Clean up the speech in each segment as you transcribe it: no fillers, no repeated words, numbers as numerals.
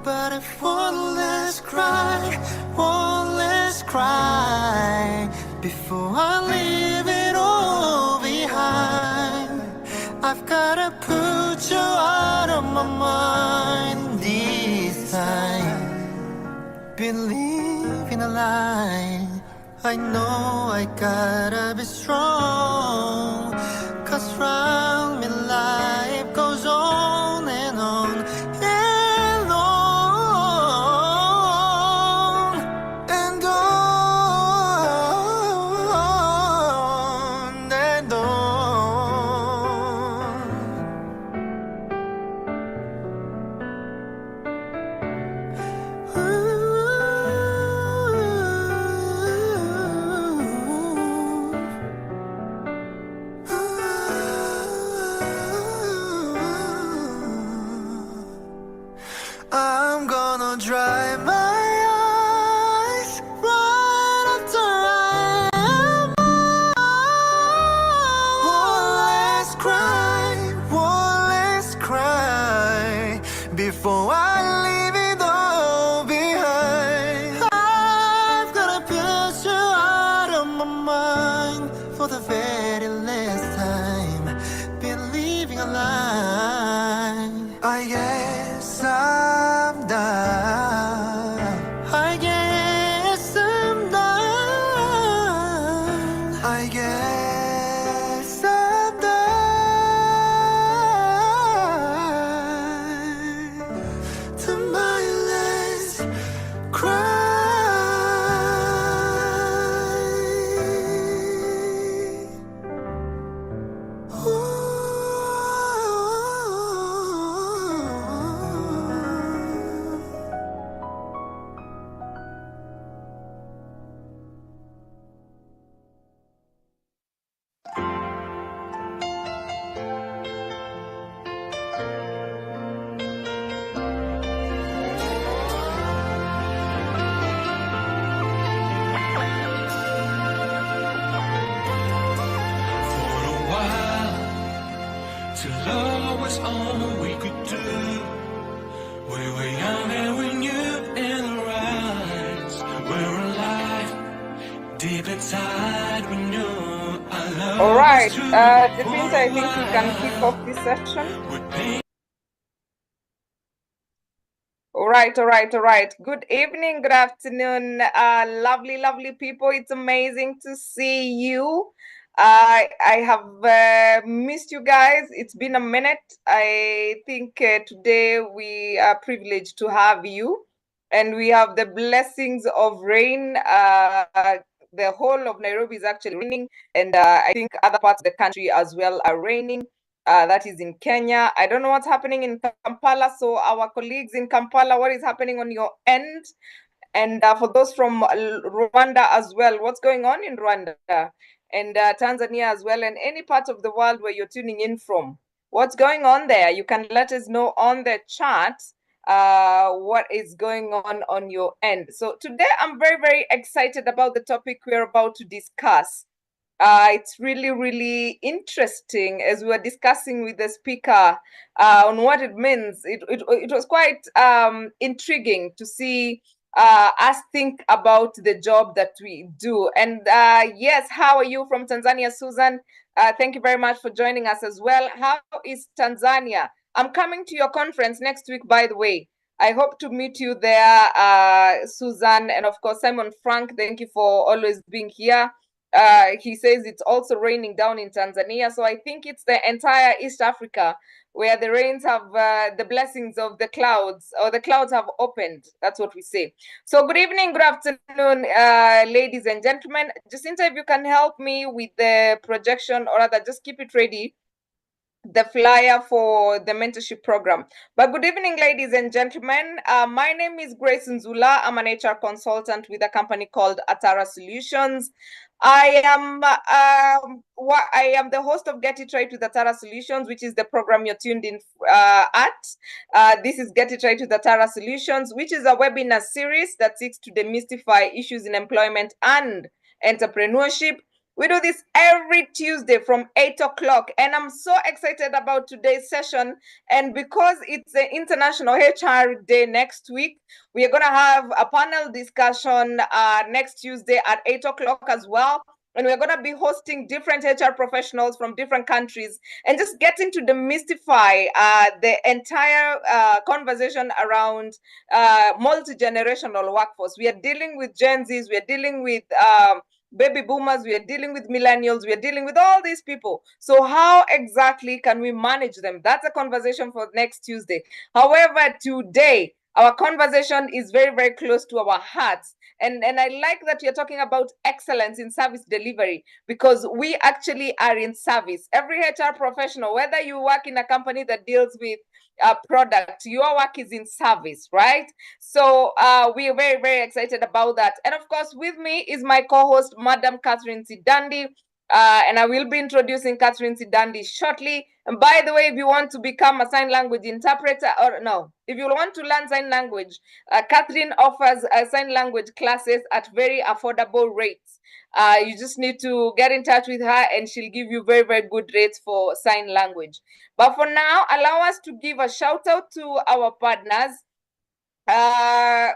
But if one less cry before I leave it all behind. I've gotta put you out of my mind this time. Believe in a lie. I know I gotta be strong, 'cause round me life goes on and on and on and on and I'm gonna dry my eyes right after I am one less cry before I leave it all behind. I've gotta put you out of my mind for the very last time. Believing a lie. I guess I'm done. I guess I'm done. I guess I'm done. To my last cry. To love was all we could do. We were young and we knew in our eyes we're alive. Deep inside we knew our love. All right, was true. Jacinta, I think we can kick off this session. All right. Good evening, good afternoon, lovely people. It's amazing to see you. I have missed you guys. It's been a minute. I think today we are privileged to have you, and we have the blessings of rain. The whole of Nairobi is actually raining, and I think other parts of the country as well are raining. That is in Kenya. I don't know what's happening in Kampala. So our colleagues in Kampala, what is happening on your end? And for those from Rwanda as well, what's going on in Rwanda? And Tanzania as well, and any part of the world where you're tuning in from. What's going on there? You can let us know on the chat what is going on your end. So today I'm very excited about the topic we're about to discuss. It's really interesting, as we were discussing with the speaker on what it means. It was quite intriguing to see us think about the job that we do. And yes, how are you from Tanzania, Susan? Thank you very much for joining us as well. How is Tanzania? I'm coming to your conference next week, by the way. I hope to meet you there, Susan, and of course, Simon Frank. Thank you for always being here. He says it's also raining down in Tanzania. So I think it's the entire East Africa where the rains have the blessings of the clouds, or the clouds have opened. That's what we say. So good evening, good afternoon, ladies and gentlemen. Jacinta, if you can help me with the projection, or rather just keep it ready, the flyer for the mentorship program. But good evening, ladies and gentlemen. My name is Grace Nzula. I'm an HR consultant with a company called Atara Solutions. I am the host of Get It Right with Atara Solutions, which is the program you're tuned in at. This is Get It Right with Atara Solutions, which is a webinar series that seeks to demystify issues in employment and entrepreneurship. We do this every Tuesday from 8 o'clock. And I'm so excited about today's session. And because it's the International HR Day next week, we are going to have a panel discussion next Tuesday at 8 o'clock as well. And we're going to be hosting different HR professionals from different countries and just getting to demystify the entire conversation around multi-generational workforce. We are dealing with Gen Zs, we are dealing with baby boomers, we are dealing with millennials, we are dealing with all these people. So how exactly can we manage them? That's a conversation for next Tuesday. However, today, our conversation is very, very close to our hearts. And I like that you're talking about excellence in service delivery, because we actually are in service. Every HR professional, whether you work in a company that deals with a product, your work is in service, right? So we are very, very excited about that. And of course, with me is my co-host, Madam Catherine Sidandi. And I will be introducing Catherine Sidandi shortly. And by the way, if you want to become a sign language interpreter, or no, if you want to learn sign language, Catherine offers sign language classes at very affordable rates. You just need to get in touch with her and she'll give you very, very good rates for sign language. But for now, allow us to give a shout out to our partners.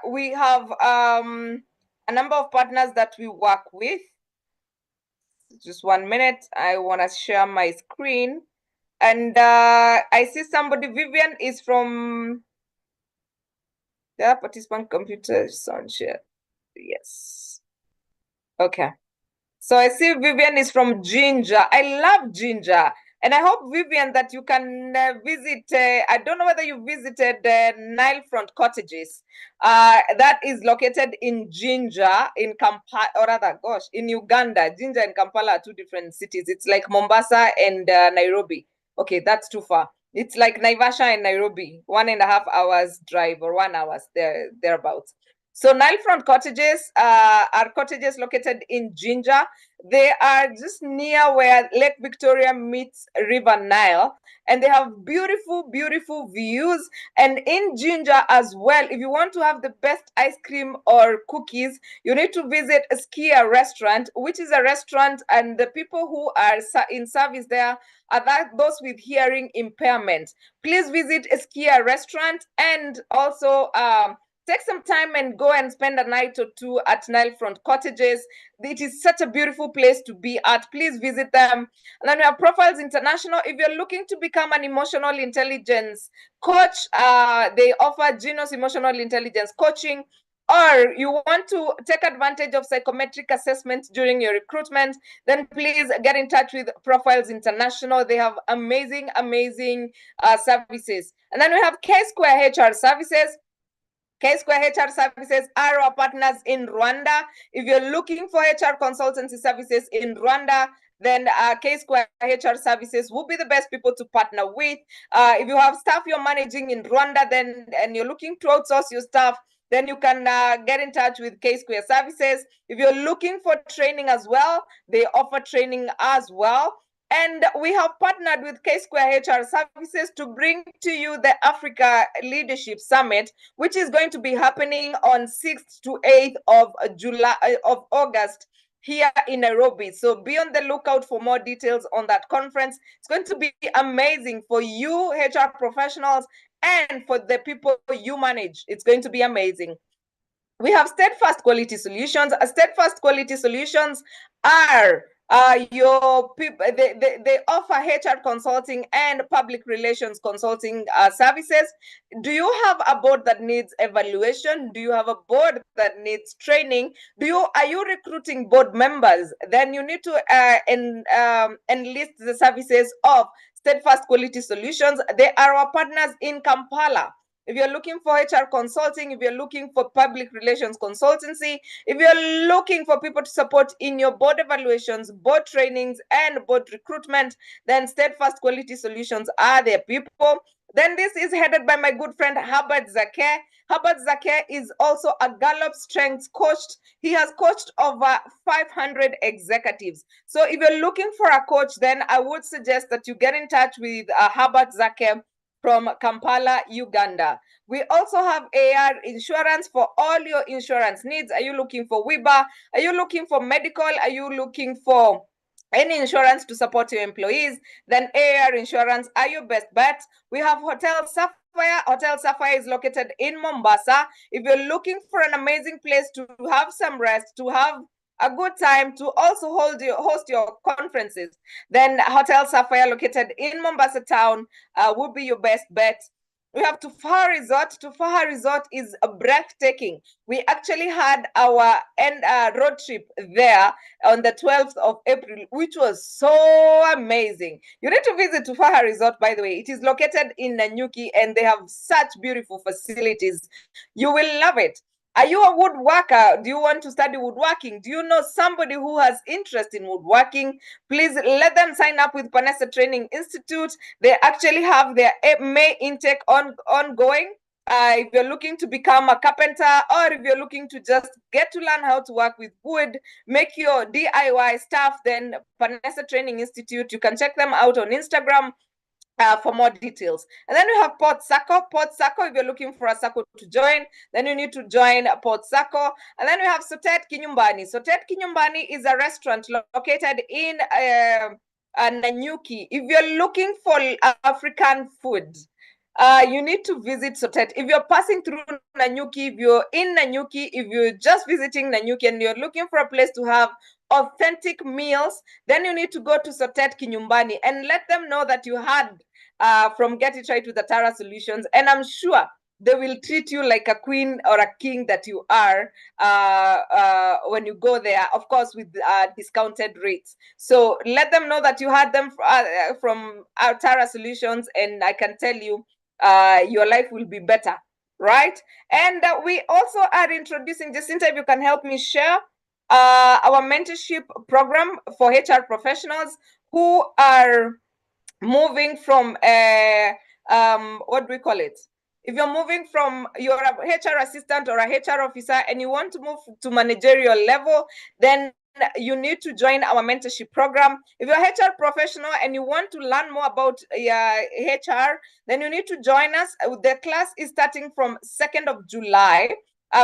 We have a number of partners that we work with. Just 1 minute. I want to share my screen. And I see somebody, Vivian is from the participant computer sound share. Yes. Okay. So I see Vivian is from Ginger. I love Ginger. And I hope, Vivian, that you can visit, I don't know whether you visited Nilefront Cottages. That is located in Ginger, in Kampala, or rather, gosh, in Uganda. Ginger and Kampala are two different cities. It's like Mombasa and Nairobi. Okay, that's too far. It's like Naivasha and Nairobi, 1.5 hours drive, or 1 hour thereabouts. So Nilefront Cottages are cottages located in Ginger. They are just near where Lake Victoria meets River Nile, and they have beautiful, beautiful views. And in Ginger as well, if you want to have the best ice cream or cookies, you need to visit a Skia restaurant, which is a restaurant, and the people who are in service there are those with hearing impairment. Please visit a Skia restaurant, and also take some time and go and spend a night or two at Nilefront Cottages. It is such a beautiful place to be at. Please visit them. And then we have Profiles International. If you're looking to become an emotional intelligence coach, they offer Genos Emotional Intelligence Coaching. Or you want to take advantage of psychometric assessment during your recruitment, then please get in touch with Profiles International. They have amazing, amazing services. And then we have K-Square HR Services. K-Square HR Services are our partners in Rwanda. If you're looking for HR consultancy services in Rwanda, then K-Square HR Services will be the best people to partner with. If you have staff you're managing in Rwanda, then and you're looking to outsource your staff, then you can get in touch with K-Square Services. If you're looking for training as well, they offer training as well. And we have partnered with K-Square HR Services to bring to you the Africa Leadership Summit, which is going to be happening on 6th to 8th of August here in Nairobi. So be on the lookout for more details on that conference. It's going to be amazing for you HR professionals and for the people you manage. It's going to be amazing. We have Steadfast Quality Solutions. Steadfast Quality Solutions are your people. They offer HR consulting and public relations consulting services. Do you have a board that needs evaluation? Do you have a board that needs training? Are you recruiting board members? Then you need to enlist the services of Steadfast Quality Solutions. They are our partners in Kampala. If you're looking for HR consulting, if you're looking for public relations consultancy, if you're looking for people to support in your board evaluations, board trainings, and board recruitment, then Steadfast Quality Solutions are their people. Then this is headed by my good friend, Herbert Zake. Herbert Zake is also a Gallup Strengths coach. He has coached over 500 executives. So if you're looking for a coach, then I would suggest that you get in touch with Herbert Zake from Kampala, Uganda. We also have AR Insurance for all your insurance needs. Are you looking for WIBA? Are you looking for medical? Are you looking for any insurance to support your employees, then AAR Insurance are your best bet. We have Hotel Sapphire. Hotel Sapphire is located in Mombasa. If you're looking for an amazing place to have some rest, to have a good time, to also host your conferences, then Hotel Sapphire located in Mombasa town would be your best bet. We have Tufaha Resort. Tufaha Resort is breathtaking. We actually had our road trip there on the 12th of April, which was so amazing. You need to visit Tufaha Resort, by the way. It is located in Nanyuki and they have such beautiful facilities. You will love it. Are you a woodworker? Do you want to study woodworking? Do you know somebody who has interest in woodworking? Please let them sign up with Panessa Training Institute. They actually have their May intake ongoing. If you're looking to become a carpenter, or if you're looking to just get to learn how to work with wood, make your DIY stuff, then Panessa Training Institute, you can check them out on Instagram for more details. And then we have Port Saco. Port Saco, if you're looking for a Saco to join, then you need to join Port Saco. And then we have Sotet Kinyumbani. Sotet Kinyumbani is a restaurant located in Nanyuki. If you're looking for African food, you need to visit Sotet. If you're passing through Nanyuki, if you're in Nanyuki, if you're just visiting Nanyuki and you're looking for a place to have authentic meals, then you need to go to Sotet Kinyumbani and let them know that you had from Get It Right with Atara Solutions. And I'm sure they will treat you like a queen or a king that you are when you go there, of course, with discounted rates. So let them know that you had them from Atara Solutions, and I can tell you, your life will be better, right? And we also are introducing, Jacinta, if you can help me share our mentorship program for HR professionals who are moving from what do we call it? If you're moving from, you're a HR assistant or a HR officer and you want to move to managerial level, then you need to join our mentorship program. If you're a HR professional and you want to learn more about HR, then you need to join us. The class is starting from 2nd of July.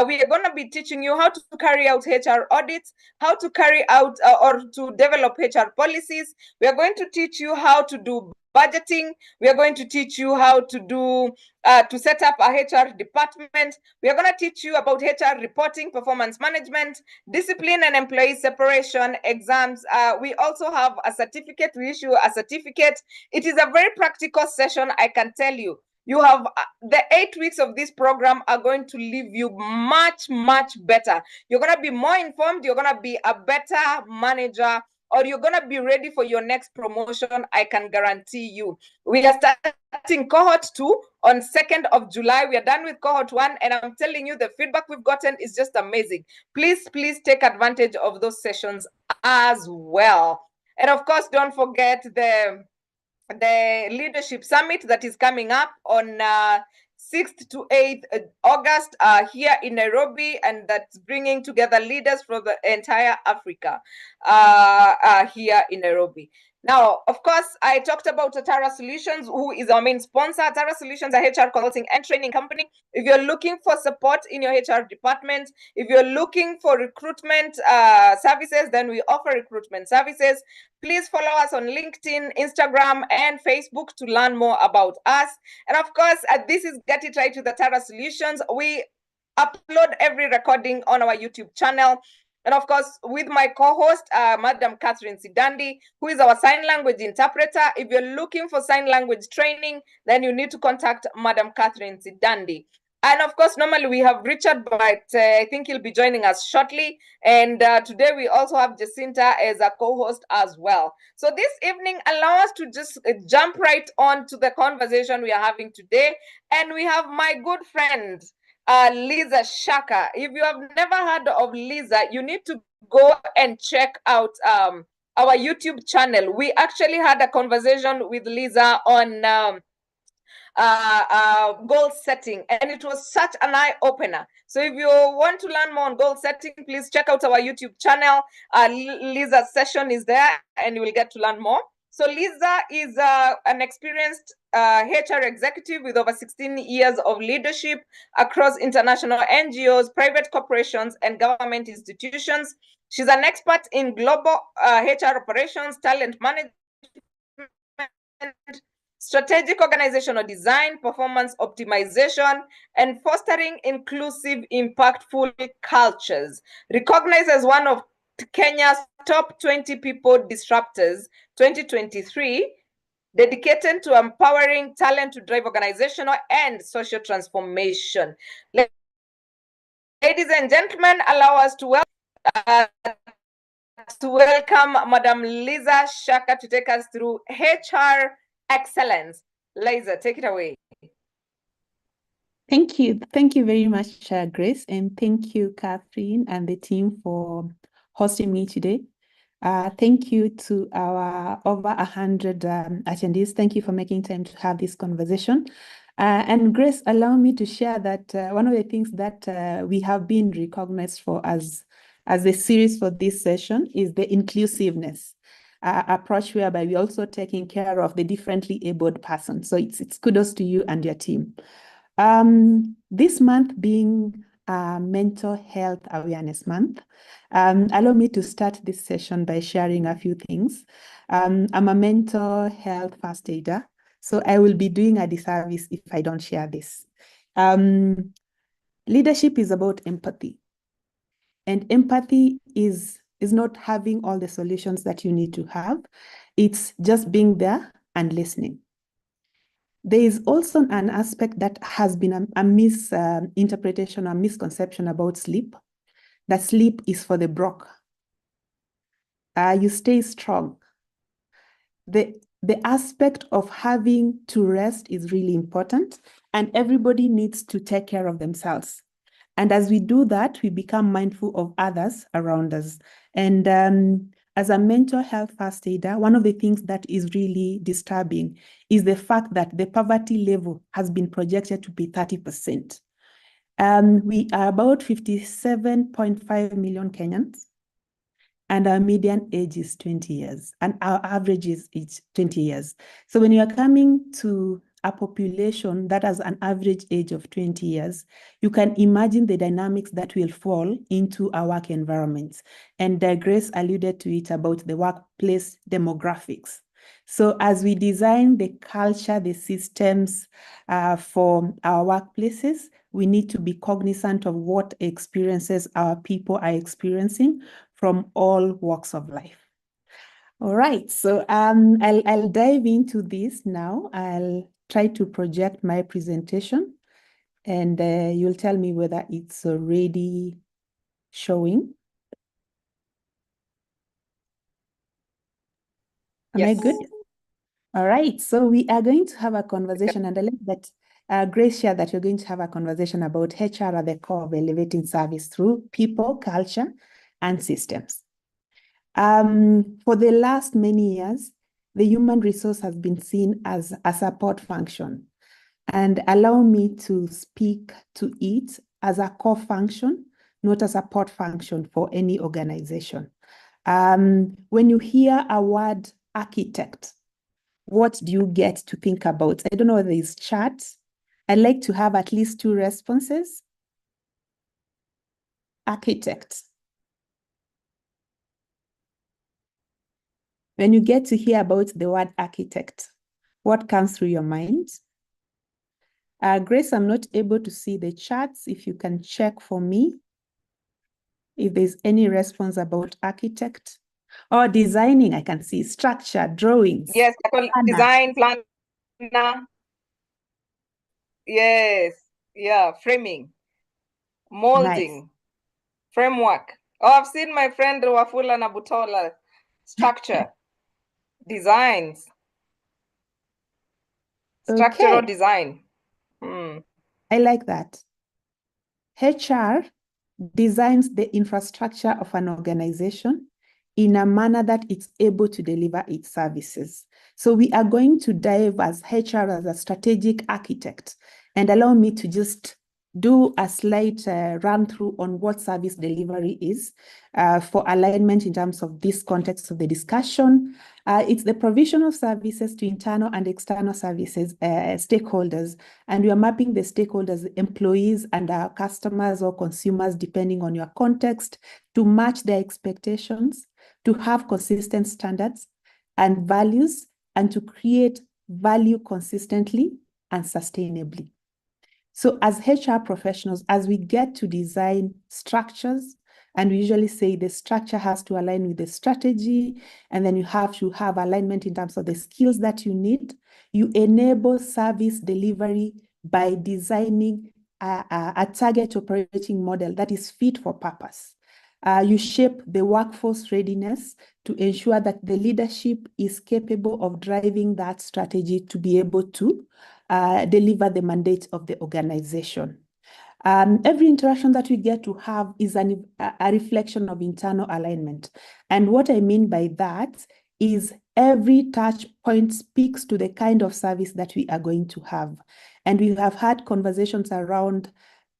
We are going to be teaching you how to carry out HR audits, how to carry out or to develop HR policies. We are going to teach you how to do budgeting. We are going to teach you how to do to set up a HR department. We are going to teach you about HR reporting, performance management, discipline and employee separation exams. We also have a certificate. We issue a certificate. It is a very practical session, I can tell you. You have the 8 weeks of this program are going to leave you much, much better. You're going to be more informed. You're going to be a better manager, or you're going to be ready for your next promotion. I can guarantee you. We are starting cohort 2 on 2nd of July. We are done with cohort 1, and I'm telling you, the feedback we've gotten is just amazing. Please take advantage of those sessions as well. And of course, don't forget the leadership summit that is coming up on 6th to 8th August here in Nairobi, and that's bringing together leaders from the entire Africa here in Nairobi. Now, of course, I talked about Atara Solutions, who is our main sponsor. Atara Solutions, a HR consulting and training company. If you're looking for support in your HR department, if you're looking for recruitment services, then we offer recruitment services. Please follow us on LinkedIn, Instagram, and Facebook to learn more about us. And of course, this is Get It Right with Atara Solutions. We upload every recording on our YouTube channel. And of course, with my co-host, Madam Catherine Sidandi, who is our sign language interpreter. If you're looking for sign language training, then you need to contact Madam Catherine Sidandi. And of course, normally we have Richard, but I think he'll be joining us shortly. And today we also have Jacinta as a co-host as well. So this evening, allow us to just jump right on to the conversation we are having today. And we have my good friend, Lisa Shaka. If you have never heard of Lisa, you need to go and check out our YouTube channel. We actually had a conversation with Lisa on goal setting, and it was such an eye-opener. So if you want to learn more on goal setting, please check out our YouTube channel. Lisa's session is there, and you will get to learn more. So Lisa is an experienced HR executive with over 16 years of leadership across international NGOs, private corporations, and government institutions. She's an expert in global HR operations, talent management, strategic organizational design, performance optimization, and fostering inclusive, impactful cultures. Recognized as one of Kenya's top 20 people disruptors 2023, dedicated to empowering talent to drive organizational and social transformation. Ladies and gentlemen, allow us to welcome Madam Liza Shaka to take us through HR excellence. Liza, take it away. Thank you. Thank you very much, Grace, and thank you, Catherine, and the team for hosting me today. Thank you to our over 100 attendees. Thank you for making time to have this conversation. And Grace, allow me to share that one of the things that we have been recognized for as the series for this session is the inclusiveness approach, whereby we're also taking care of the differently abled person. So it's kudos to you and your team. This month being Mental Health Awareness Month, allow me to start this session by sharing a few things. I'm a mental health first aider, so I will be doing a disservice if I don't share this. Leadership is about empathy, and empathy is not having all the solutions that you need to have. It's just being there and listening. There is also an aspect that has been a misinterpretation or misconception about sleep, that sleep is for the broke. You stay strong. The aspect of having to rest is really important, and everybody needs to take care of themselves. And as we do that, we become mindful of others around us. And as a mental health first aider, one of the things that is really disturbing is the fact that the poverty level has been projected to be 30%. We are about 57.5 million Kenyans, and our median age is 20 years, and our average is 20 years. So when you are coming to a population that has an average age of 20 years, you can imagine the dynamics that will fall into our work environments. And Grace alluded to it about the workplace demographics. So as we design the culture, the systems for our workplaces, we need to be cognizant of what experiences our people are experiencing from all walks of life. All right, so I'll dive into this now. I'll try to project my presentation, and you'll tell me whether it's already showing. Am I good? All right, so we are going to have a conversation, and I like that Grace shared that you're going to have a conversation about HR at the core of elevating service through people, culture, and systems. For the last many years, the human resource has been seen as a support function, and allow me to speak to it as a core function, not a support function for any organization. When you hear a word architect, what do you get to think about? I don't know whether it's charts. I'd like to have at least 2 responses. Architect. When you get to hear about the word architect, what comes through your mind? Grace, I'm not able to see the charts. If you can check for me, if there's any response about architect. Or designing, I can see structure, drawings. Yes, design, planner. Yes, yeah, framing, molding, Nice. framework. Oh, I've seen my friend Wafula Nabutola. Structure, designs, structural design. I like that. HR designs the infrastructure of an organization in a manner that it's able to deliver its services. So we are going to dive as HR as a strategic architect, and allow me to just do a slight run through on what service delivery is for alignment in terms of this context of the discussion. It's the provision of services to internal and external services stakeholders, and we are mapping the stakeholders, employees and our customers or consumers, depending on your context, to match their expectations, to have consistent standards and values, and to create value consistently and sustainably. So as HR professionals, as we get to design structures, and we usually say the structure has to align with the strategy, and then you have to have alignment in terms of the skills that you need, you enable service delivery by designing a target operating model that is fit for purpose. You shape the workforce readiness to ensure that the leadership is capable of driving that strategy to be able to deliver the mandate of the organization. Every interaction that we get to have is a reflection of internal alignment. And what I mean by that is every touch point speaks to the kind of service that we are going to have. And we have had conversations around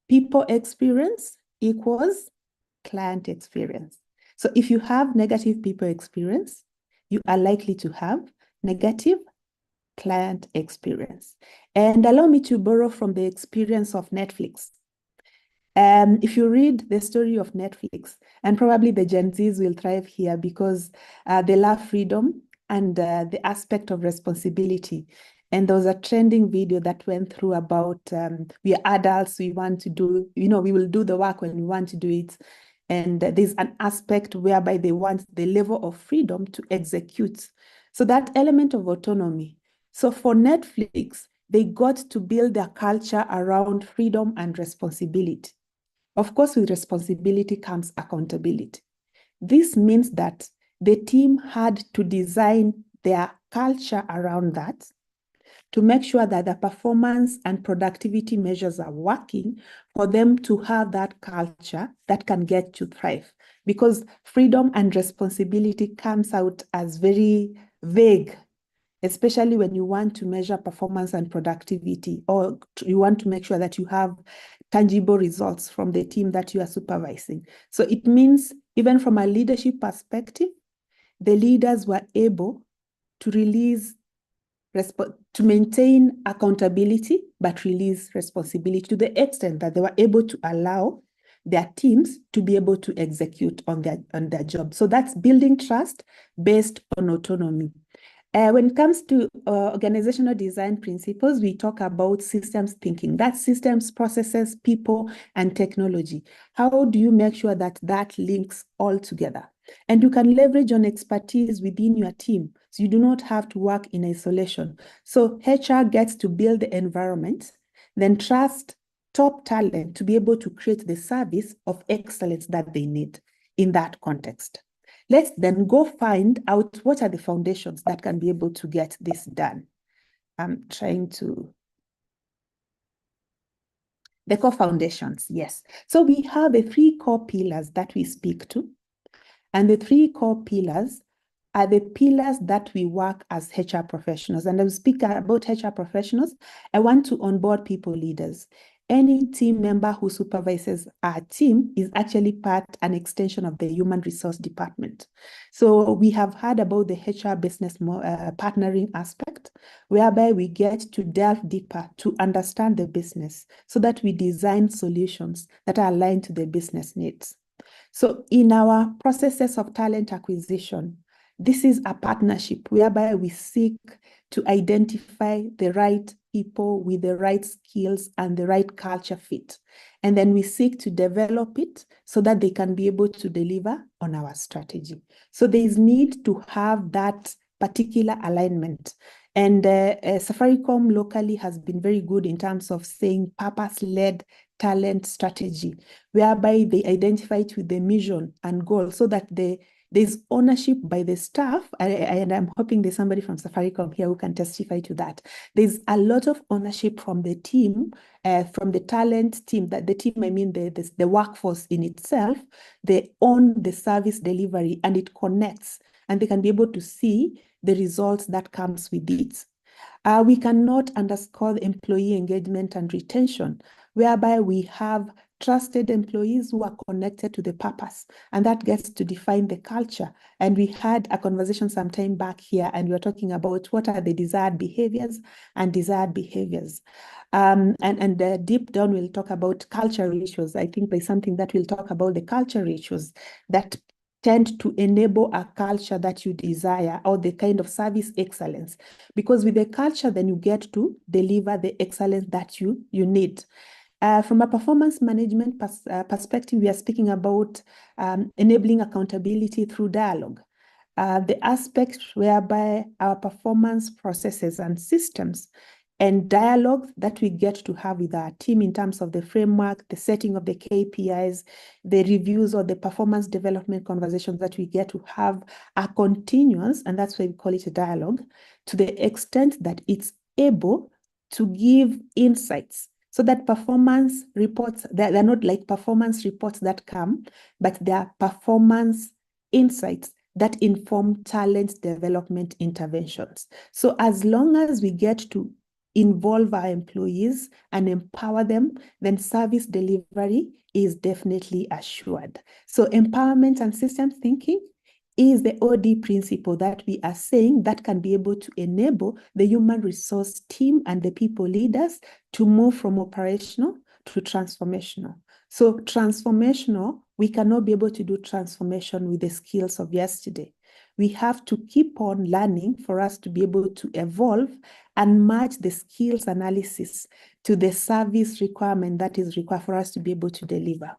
people experience equals client experience. So if you have negative people experience, you are likely to have negative client experience. And allow me to borrow from the experience of Netflix. If you read the story of Netflix, and probably the Gen Zs will thrive here because they love freedom and the aspect of responsibility. And there was a trending video that went through about we are adults, we want to do, we will do the work when we want to do it. And there's an aspect whereby they want the level of freedom to execute. So that element of autonomy. So for Netflix, they got to build their culture around freedom and responsibility. Of course, with responsibility comes accountability. This means that the team had to design their culture around that to make sure that the performance and productivity measures are working for them to have that culture that can get to thrive. Because freedom and responsibility comes out as very vague, especially when you want to measure performance and productivity, or you want to make sure that you have tangible results from the team that you are supervising. So it means, even from a leadership perspective, the leaders were able to to maintain accountability, but release responsibility to the extent that they were able to allow their teams to be able to execute on their job. So that's building trust based on autonomy. When it comes to organizational design principles, we talk about systems thinking. That's systems, processes, people, and technology. How do you make sure that that links all together? And you can leverage on expertise within your team, so you do not have to work in isolation. So HR gets to build the environment, then trust top talent to be able to create the service of excellence that they need in that context. Let's then go find out what are the foundations that can be able to get this done. I'm trying to... The core foundations, yes. So we have the 3 core pillars that we speak to. And the 3 core pillars are the pillars that we work as HR professionals. And I'll speak about HR professionals. I want to onboard people leaders. Any team member who supervises our team is actually an extension of the human resource department. So we have heard about the HR business partnering aspect, whereby we get to delve deeper to understand the business so that we design solutions that are aligned to the business needs. So in our processes of talent acquisition, this is a partnership whereby we seek to identify the right people with the right skills and the right culture fit. And then we seek to develop it so that they can be able to deliver on our strategy. So there is need to have that particular alignment. And Safaricom locally has been very good in terms of saying purpose-led talent strategy, whereby they identify it with the mission and goal so that there's ownership by the staff, and I'm hoping there's somebody from Safaricom here who can testify to that. There's a lot of ownership from the team, from the talent team, that the team, I mean the workforce in itself, they own the service delivery and it connects, and they can be able to see the results that comes with it. We cannot underscore the employee engagement and retention, whereby we have trusted employees who are connected to the purpose, and that gets to define the culture. And we had a conversation some time back here, and we were talking about what are the desired behaviors and desired behaviors. And deep down, we'll talk about cultural issues. I think there's something that we'll talk about, the cultural issues that tend to enable a culture that you desire, or the kind of service excellence. Because with the culture, then you get to deliver the excellence that you need. From a performance management perspective, we are speaking about enabling accountability through dialogue. The aspect whereby our performance processes and systems and dialogue that we get to have with our team in terms of the framework, the setting of the KPIs, the reviews or the performance development conversations that we get to have are continuous, and that's why we call it a dialogue, to the extent that it's able to give insights. So that performance reports, they're not like performance reports that come, but they are performance insights that inform talent development interventions. So as long as we get to involve our employees and empower them, then service delivery is definitely assured. So empowerment and systems thinking is the OD principle that we are saying that can be able to enable the human resource team and the people leaders to move from operational to transformational. So transformational, we cannot be able to do transformation with the skills of yesterday. We have to keep on learning for us to be able to evolve and match the skills analysis to the service requirement that is required for us to be able to deliver.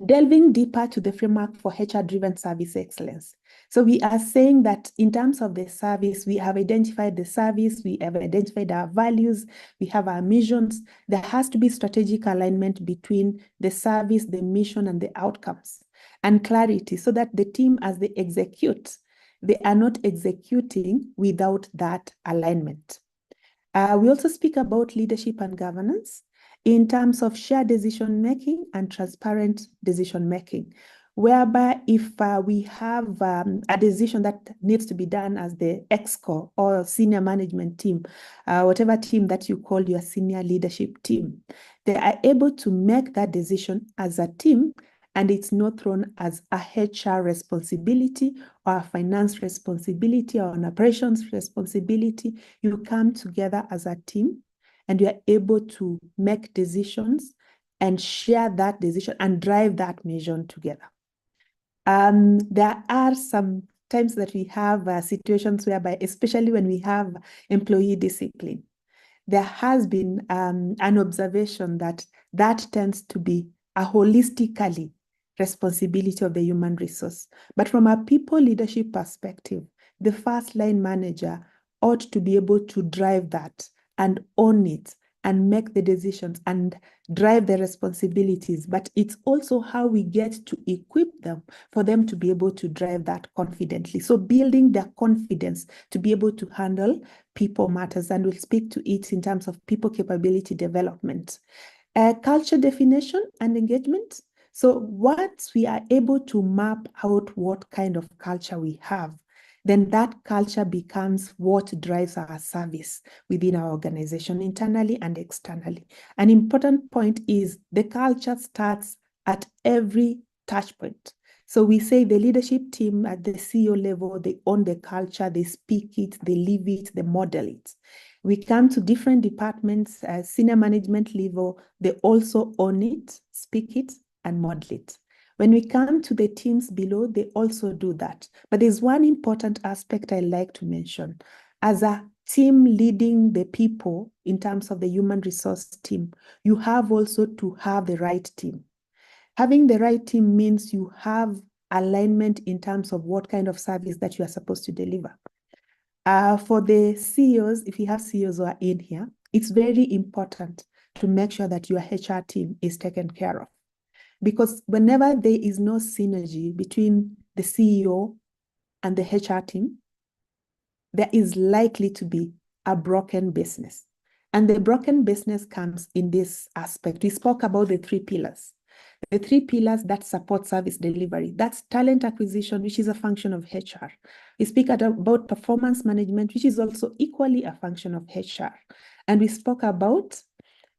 Delving deeper to the framework for HR-driven service excellence. So we are saying that in terms of the service, we have identified the service, we have identified our values, we have our missions. There has to be strategic alignment between the service, the mission, and the outcomes, and clarity so that the team, as they execute, they are not executing without that alignment. We also speak about leadership and governance in terms of shared decision-making and transparent decision-making, whereby if we have a decision that needs to be done as the EXCO or senior management team, whatever team that you call your senior leadership team, they are able to make that decision as a team, and it's not thrown as a HR responsibility or a finance responsibility or an operations responsibility. You come together as a team and you are able to make decisions and share that decision and drive that mission together. There are some times that we have situations whereby, especially when we have employee discipline, there has been an observation that tends to be a holistically responsibility of the human resource. But from a people leadership perspective, the first line manager ought to be able to drive that and own it and make the decisions and drive the responsibilities. But it's also how we get to equip them for them to be able to drive that confidently. So building their confidence to be able to handle people matters, and we'll speak to it in terms of people capability development. Culture definition and engagement. So once we are able to map out what kind of culture we have, then that culture becomes what drives our service within our organization, internally and externally. An important point is the culture starts at every touch point. So we say the leadership team at the CEO level, they own the culture, they speak it, they live it, they model it. We come to different departments, senior management level, they also own it, speak it, and model it. When we come to the teams below, they also do that. But there's one important aspect I like to mention. As a team leading the people in terms of the human resource team, you have also to have the right team. Having the right team means you have alignment in terms of what kind of service that you are supposed to deliver. For the CEOs, if you have CEOs who are in here, it's very important to make sure that your HR team is taken care of. Because whenever there is no synergy between the CEO and the HR team, there is likely to be a broken business. And the broken business comes in this aspect. We spoke about the 3 pillars. The 3 pillars that support service delivery. That's talent acquisition, which is a function of HR. We speak about performance management, which is also equally a function of HR. And we spoke about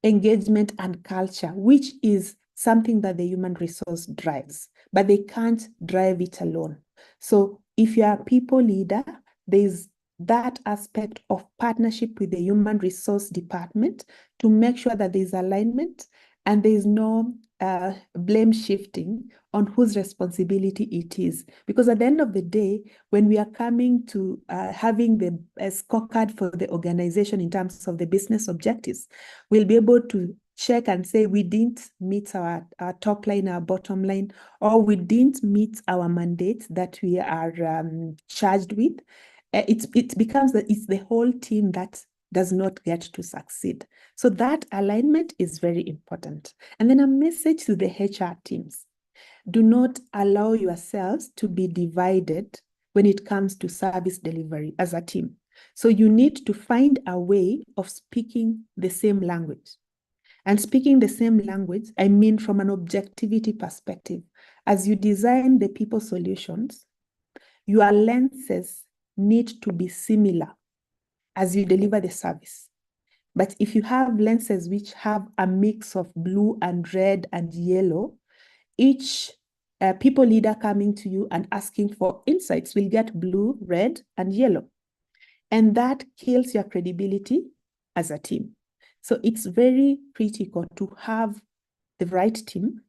engagement and culture, which is something that the human resource drives, but they can't drive it alone. So if you are a people leader, there's that aspect of partnership with the human resource department to make sure that there's alignment and there's no blame shifting on whose responsibility it is. Because at the end of the day, when we are coming to having the scorecard for the organization in terms of the business objectives, we'll be able to check and say we didn't meet our top line, our bottom line, or we didn't meet our mandate that we are charged with. It becomes that it's the whole team that does not get to succeed. So that alignment is very important. And then a message to the HR teams. Do not allow yourselves to be divided when it comes to service delivery as a team. So you need to find a way of speaking the same language. And speaking the same language, I mean from an objectivity perspective. As you design the people solutions, your lenses need to be similar as you deliver the service. But if you have lenses which have a mix of blue and red and yellow, each people leader coming to you and asking for insights will get blue, red, and yellow. And that kills your credibility as a team. So it's very critical to have the right team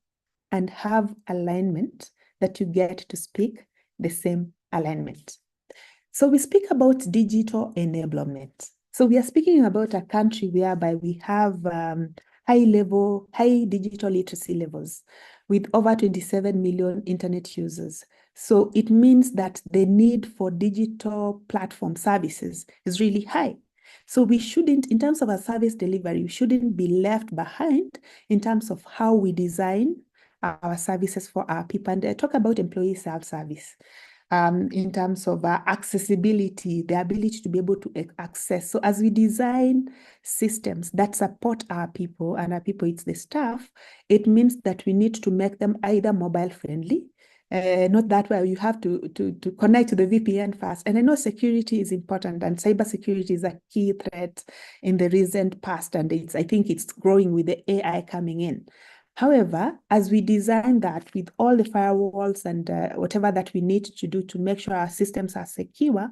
and have alignment that you get to speak the same alignment. So we speak about digital enablement. So we are speaking about a country whereby we have high digital literacy levels with over 27 million internet users. So it means that the need for digital platform services is really high. So we shouldn't, in terms of our service delivery, we shouldn't be left behind in terms of how we design our services for our people. And I talk about employee self-service. In terms of accessibility, the ability to be able to access. So as we design systems that support our people, and our people, it's the staff, it means that we need to make them either mobile friendly, not that way you have to connect to the VPN first. And I know security is important, and cybersecurity is a key threat in the recent past, and I think it's growing with the AI coming in. However, as we design that with all the firewalls and whatever that we need to do to make sure our systems are secure,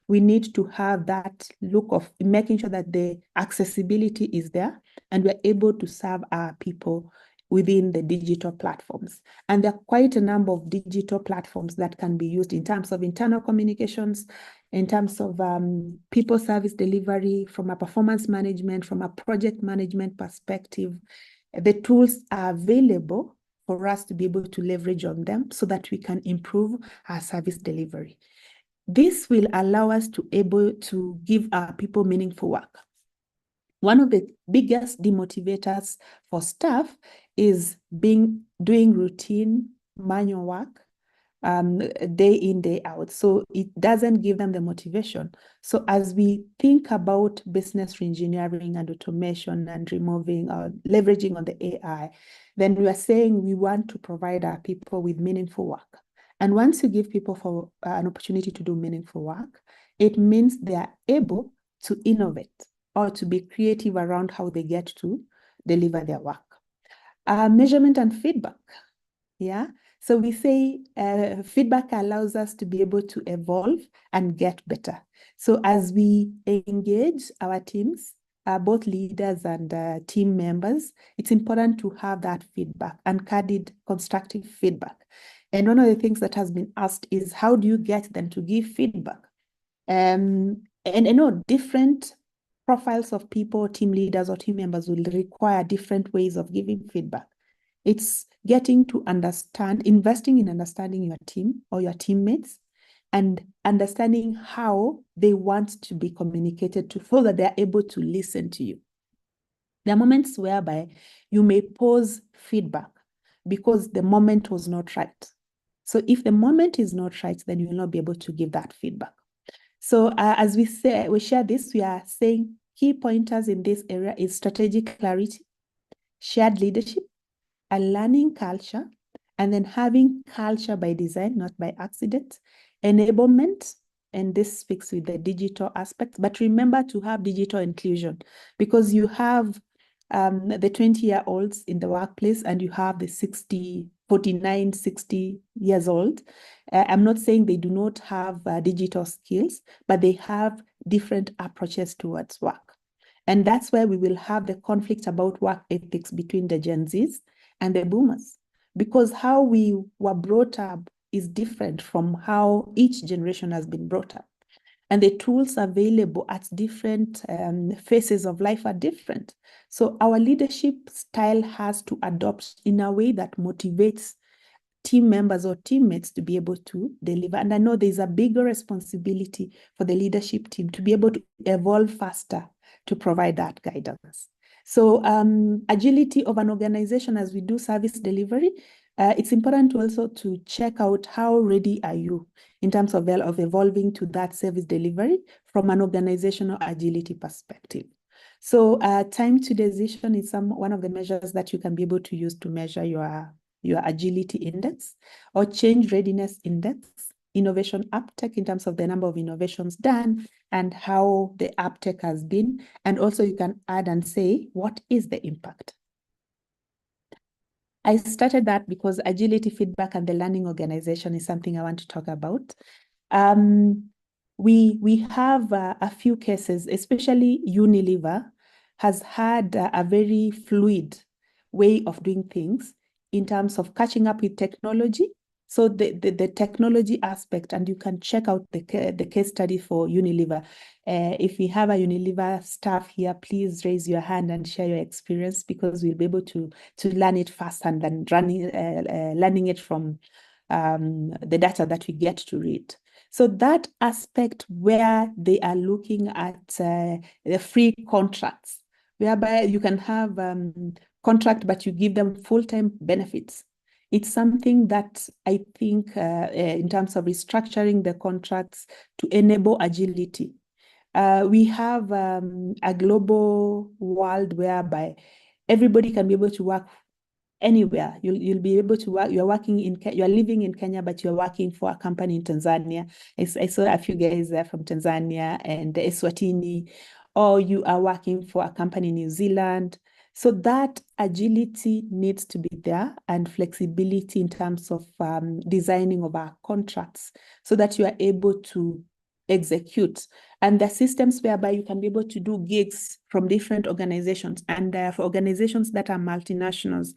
we need to have that look of making sure that the accessibility is there and we're able to serve our people within the digital platforms. And there are quite a number of digital platforms that can be used in terms of internal communications, in terms of people service delivery, from a performance management, from a project management perspective. The tools are available for us to be able to leverage on them so that we can improve our service delivery. This will allow us to be able to give our people meaningful work. One of the biggest demotivators for staff is doing routine manual work day in, day out. So it doesn't give them the motivation. So as we think about business reengineering and automation and removing or leveraging on the AI, then we are saying we want to provide our people with meaningful work. And once you give people for an opportunity to do meaningful work, it means they are able to innovate or to be creative around how they get to deliver their work. Measurement and feedback, yeah? So we say feedback allows us to be able to evolve and get better. So as we engage our teams, both leaders and team members, it's important to have that feedback and candid, constructive feedback. And one of the things that has been asked is, how do you get them to give feedback? And I know different profiles of people, team leaders or team members will require different ways of giving feedback. It's getting to understand, investing in understanding your team or your teammates and understanding how they want to be communicated to so that they're able to listen to you. There are moments whereby you may pause feedback because the moment was not right. So if the moment is not right, then you will not be able to give that feedback. So as we share this, we are saying key pointers in this area is strategic clarity, shared leadership, a learning culture, and then having culture by design, not by accident, enablement, and this speaks with the digital aspect, but remember to have digital inclusion because you have the 20-year-olds in the workplace, and you have the 49, 60 years old. I'm not saying they do not have digital skills, but they have different approaches towards work. And that's where we will have the conflict about work ethics between the Gen Zs and the boomers, because how we were brought up is different from how each generation has been brought up. And the tools available at different phases of life are different. So our leadership style has to adopt in a way that motivates team members or teammates to be able to deliver. And I know there's a bigger responsibility for the leadership team to be able to evolve faster to provide that guidance. So agility of an organization as we do service delivery, it's important also to check out how ready are you in terms of evolving to that service delivery from an organizational agility perspective. So time to decision is one of the measures that you can be able to use to measure your agility index, or change readiness index, innovation uptake in terms of the number of innovations done and how the uptake has been. And also you can add and say, what is the impact? I started that because agility feedback and the learning organization is something I want to talk about. We have a few cases, especially Unilever has had a very fluid way of doing things in terms of catching up with technology. So the technology aspect, and you can check out the case study for Unilever. If we have a Unilever staff here, please raise your hand and share your experience, because we'll be able to learn it faster than learning it from the data that we get to read. So that aspect where they are looking at the free contracts, whereby you can have contract, but you give them full-time benefits. It's something that I think in terms of restructuring the contracts to enable agility. We have a global world whereby everybody can be able to work anywhere. You'll be able to work. You're living in Kenya, but you're working for a company in Tanzania. I saw a few guys there from Tanzania and Eswatini, or you are working for a company in New Zealand. So that agility needs to be there, and flexibility in terms of designing of our contracts so that you are able to execute. And the systems whereby you can be able to do gigs from different organizations, and for organizations that are multinationals,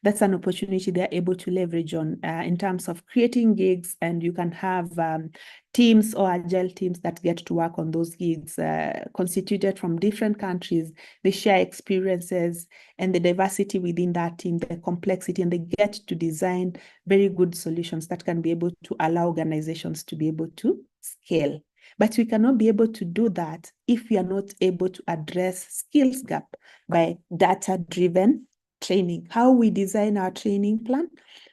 that's an opportunity they're able to leverage on in terms of creating gigs, and you can have teams or agile teams that get to work on those gigs constituted from different countries. They share experiences and the diversity within that team, the complexity, and they get to design very good solutions that can be able to allow organizations to be able to scale. But we cannot be able to do that if we are not able to address skills gap by data-driven training. How we design our training plan,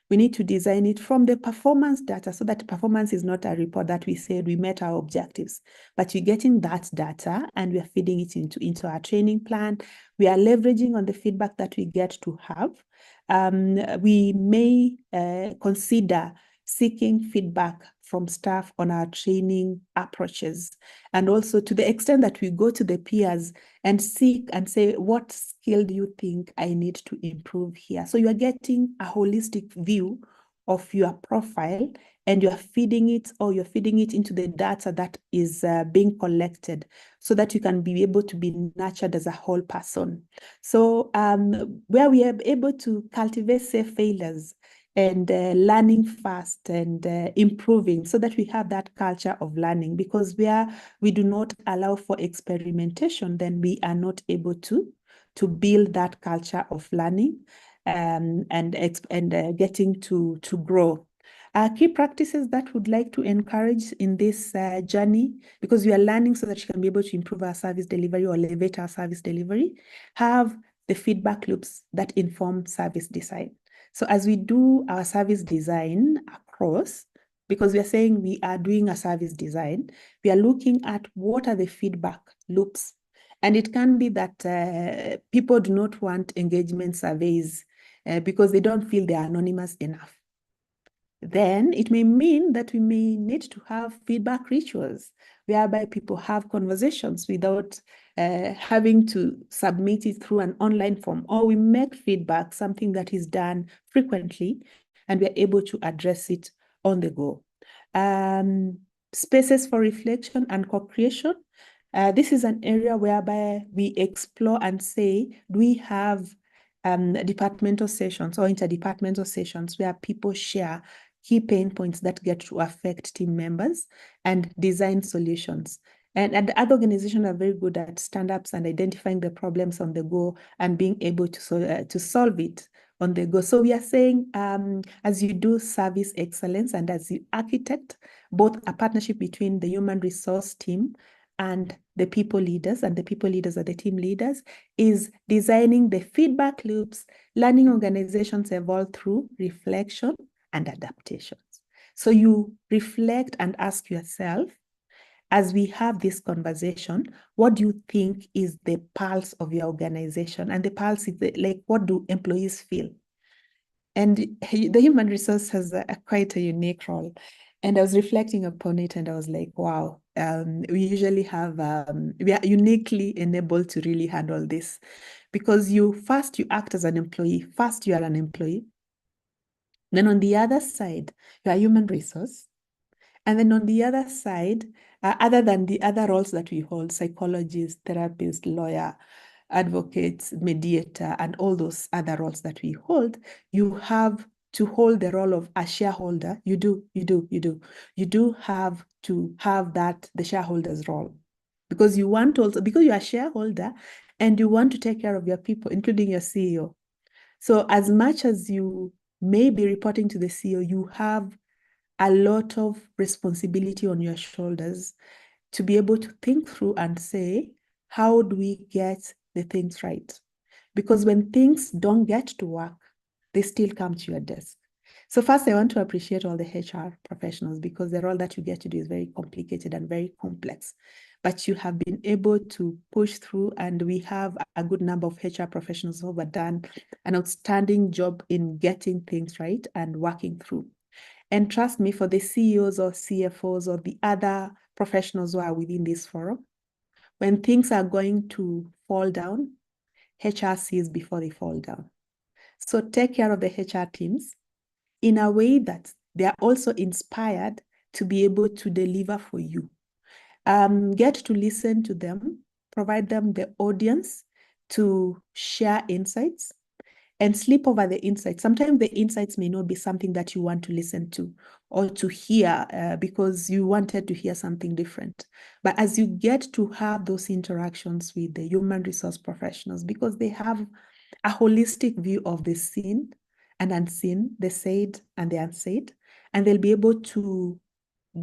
we need to design it from the performance data, so that performance is not a report that we said we met our objectives, but we're getting that data and we are feeding it into our training plan. We are leveraging on the feedback that we get to have. We may consider seeking feedback from staff on our training approaches. And also to the extent that we go to the peers and seek and say, what skill do you think I need to improve here? So you are getting a holistic view of your profile, and you're feeding it into the data that is being collected, so that you can be able to be nurtured as a whole person. So where we are able to cultivate safe failures and learning fast and improving, so that we have that culture of learning, because where we do not allow for experimentation, then we are not able to build that culture of learning and getting to grow. Key practices that would like to encourage in this journey, because we are learning so that you can be able to improve our service delivery or elevate our service delivery, have the feedback loops that inform service design. So as we do our service design across, because we are saying we are doing a service design, we are looking at what are the feedback loops. And it can be that people do not want engagement surveys because they don't feel they are anonymous enough. Then it may mean that we may need to have feedback rituals whereby people have conversations without having to submit it through an online form, or we make feedback something that is done frequently, and we're able to address it on the go. Spaces for reflection and co-creation. This is an area whereby we explore and say, do we have departmental sessions or interdepartmental sessions where people share key pain points that get to affect team members and design solutions. And other organizations are very good at stand-ups and identifying the problems on the go and being able to solve it on the go. So we are saying, as you do service excellence and as you architect both a partnership between the human resource team and the people leaders, and the people leaders are the team leaders, is designing the feedback loops, learning organizations evolve through reflection and adaptations. So you reflect and ask yourself, as we have this conversation, what do you think is the pulse of your organization? And the pulse is like, what do employees feel? And the human resource has quite a unique role. And I was reflecting upon it and I was like, wow, we usually have, we are uniquely enabled to really handle this, because you act as an employee. First, you are an employee. Then on the other side, you are human resource. And then on the other side, other than the other roles that we hold, psychologist, therapist, lawyer, advocates, mediator, and all those other roles that we hold, you have to hold the role of a shareholder. You do have to have that, the shareholder's role, because you want to also, because you are a shareholder and you want to take care of your people, including your CEO. So as much as you may be reporting to the CEO, you have a lot of responsibility on your shoulders to be able to think through and say, how do we get the things right? Because when things don't get to work, they still come to your desk. So first, I want to appreciate all the HR professionals, because the role that you get to do is very complicated and very complex. But you have been able to push through, and we have a good number of HR professionals who have done an outstanding job in getting things right and working through. And trust me, for the CEOs or CFOs or the other professionals who are within this forum, when things are going to fall down, HR sees before they fall down. So take care of the HR teams in a way that they are also inspired to be able to deliver for you. Get to listen to them, provide them the audience to share insights, and sleep over the insights. Sometimes the insights may not be something that you want to listen to or to hear because you wanted to hear something different. But as you get to have those interactions with the human resource professionals, because they have a holistic view of the seen and unseen, the said and the unsaid, and they'll be able to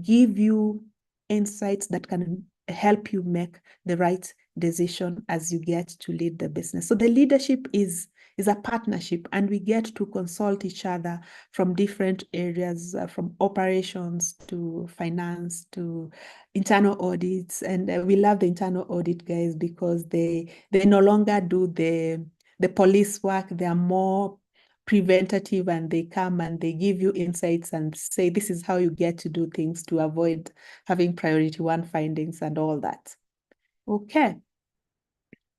give you insights that can help you make the right decision as you get to lead the business. So the leadership is a partnership, and we get to consult each other from different areas, from operations to finance to internal audits. And we love the internal audit guys, because they no longer do the police work. They are more preventative, and they come and they give you insights and say, this is how you get to do things to avoid having priority one findings and all that. Okay.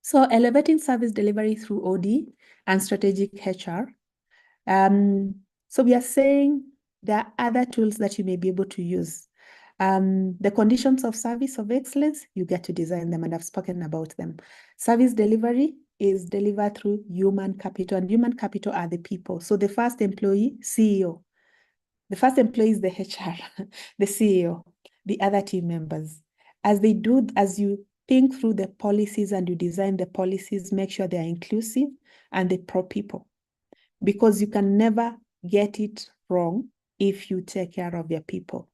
So elevating service delivery through OD and strategic HR. So we are saying there are other tools that you may be able to use. The conditions of service of excellence, you get to design them, and I've spoken about them. Service delivery is delivered through human capital, and human capital are the people. So the first employee, CEO. The first employee is the HR, the CEO, the other team members. As you think through the policies and you design the policies, make sure they are inclusive and they pro people, because you can never get it wrong if you take care of your people.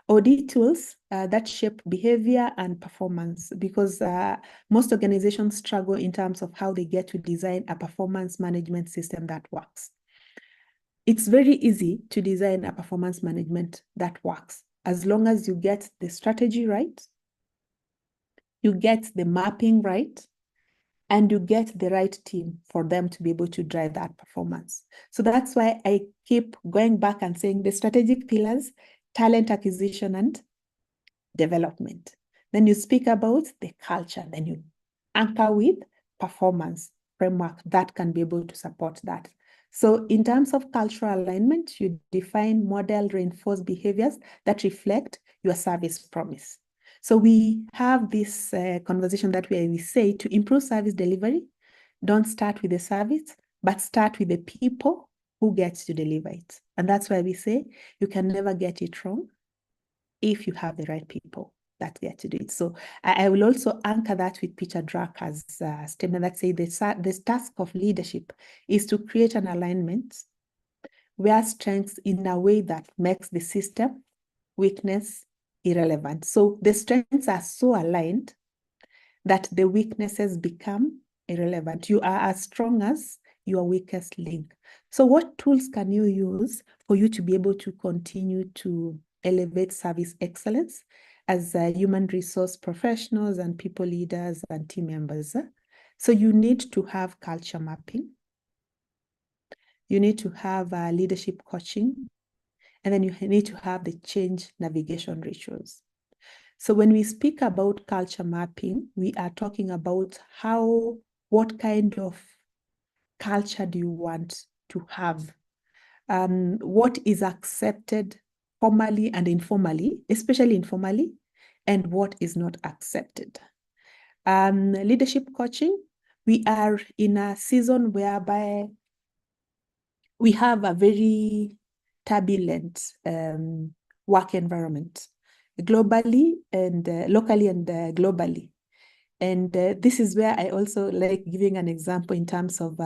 OD tools that shape behavior and performance, because most organizations struggle in terms of how they get to design a performance management system that works. It's very easy to design a performance management that works, as long as you get the strategy right, you get the mapping right, and you get the right team for them to be able to drive that performance. So that's why I keep going back and saying the strategic pillars: talent acquisition and development. Then you speak about the culture, then you anchor with performance framework that can be able to support that. So in terms of cultural alignment, you define model reinforced behaviors that reflect your service promise. So we have this conversation that we say to improve service delivery, don't start with the service, but start with the people who get to deliver it. And that's why we say you can never get it wrong if you have the right people that get to do it. So I will also anchor that with Peter Drucker's statement that say the task of leadership is to create an alignment where strengths in a way that makes the system weakness irrelevant. So the strengths are so aligned that the weaknesses become irrelevant. You are as strong as your weakest link. So what tools can you use for you to be able to continue to elevate service excellence as human resource professionals and people leaders and team members? So you need to have culture mapping. You need to have leadership coaching. And then you need to have the change navigation rituals. So when we speak about culture mapping, we are talking about what kind of culture do you want to have? What is accepted formally and informally, especially informally, and what is not accepted. Leadership coaching, we are in a season whereby we have a very turbulent work environment globally and locally and globally. And this is where I also like giving an example in terms of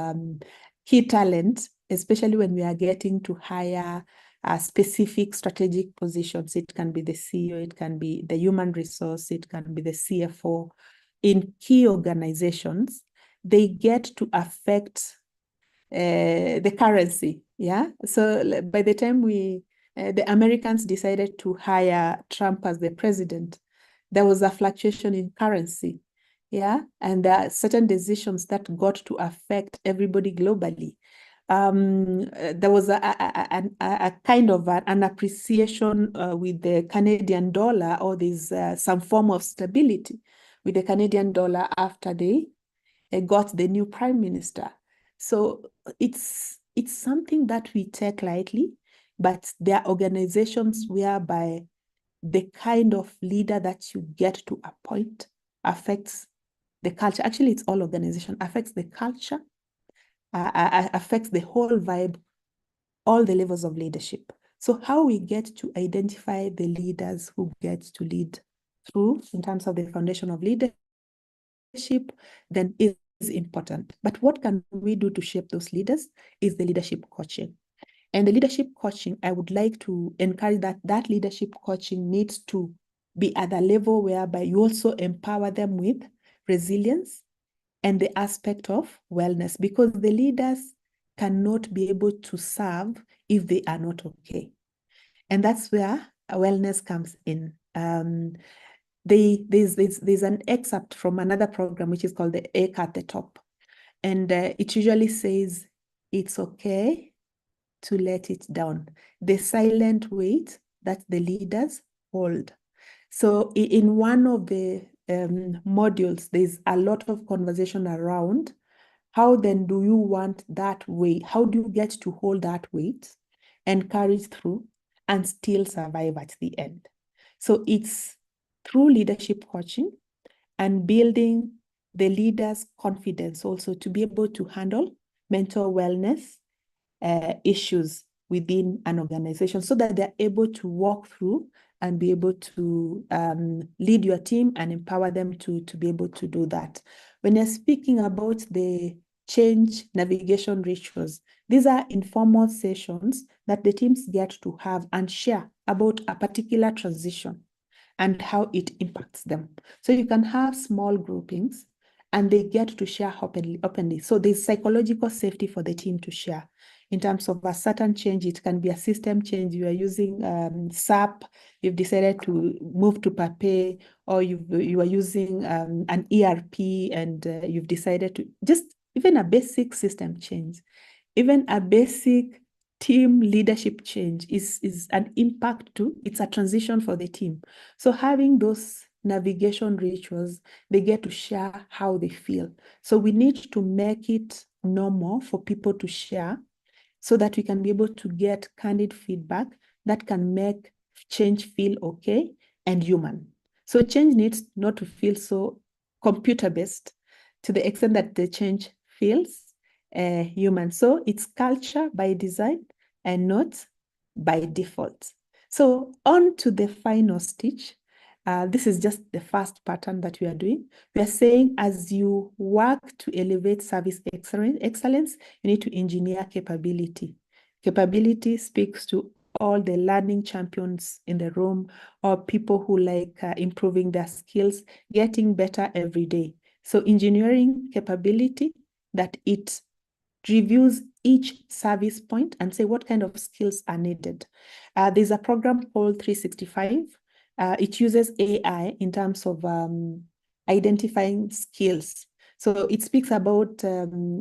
key talent, especially when we are getting to hire specific strategic positions. It can be the CEO, it can be the human resource, it can be the CFO. In key organizations, they get to affect the currency, yeah? So by the time the Americans decided to hire Trump as the president, there was a fluctuation in currency, yeah? And there are certain decisions that got to affect everybody globally. There was a kind of an appreciation with the Canadian dollar, or there's some form of stability with the Canadian dollar after they got the new prime minister. So it's something that we take lightly, but there are organizations whereby the kind of leader that you get to appoint affects the culture. Actually, it's all organization, affects the culture, affects the whole vibe, all the levels of leadership. So how we get to identify the leaders who get to lead through in terms of the foundation of leadership, then is important. But what can we do to shape those leaders is the leadership coaching. And the leadership coaching, I would like to encourage that leadership coaching needs to be at a level whereby you also empower them with resilience and the aspect of wellness, because the leaders cannot be able to serve if they are not okay. And that's where wellness comes in. There's an excerpt from another program, which is called the Acre at the Top. And it usually says, it's okay to let it down. The silent weight that the leaders hold. So in one of the modules, there's a lot of conversation around how then do you want that weight? How do you get to hold that weight and carry it through and still survive at the end? So it's through leadership coaching and building the leader's confidence also to be able to handle mental wellness issues within an organization so that they're able to walk through and be able to lead your team and empower them to be able to do that. When you're speaking about the change navigation rituals, these are informal sessions that the teams get to have and share about a particular transition and how it impacts them. So you can have small groupings and they get to share openly. So there's psychological safety for the team to share. In terms of a certain change, it can be a system change. You are using SAP, you've decided to move to Pape, or you are using an ERP and you've decided to just even a basic system change, even a basic team leadership change is an impact to, it's a transition for the team. So having those navigation rituals, they get to share how they feel. So we need to make it normal for people to share so that we can be able to get candid feedback that can make change feel okay and human. So change needs not to feel so computer-based to the extent that the change feels human. So it's culture by design and not by default. So on to the final stitch. This is just the first pattern that we are doing. We are saying as you work to elevate service excellence, you need to engineer capability. Capability speaks to all the learning champions in the room or people who like improving their skills, getting better every day. So engineering capability that it reviews each service point and say what kind of skills are needed. There's a program called 365. It uses AI in terms of identifying skills. So it speaks about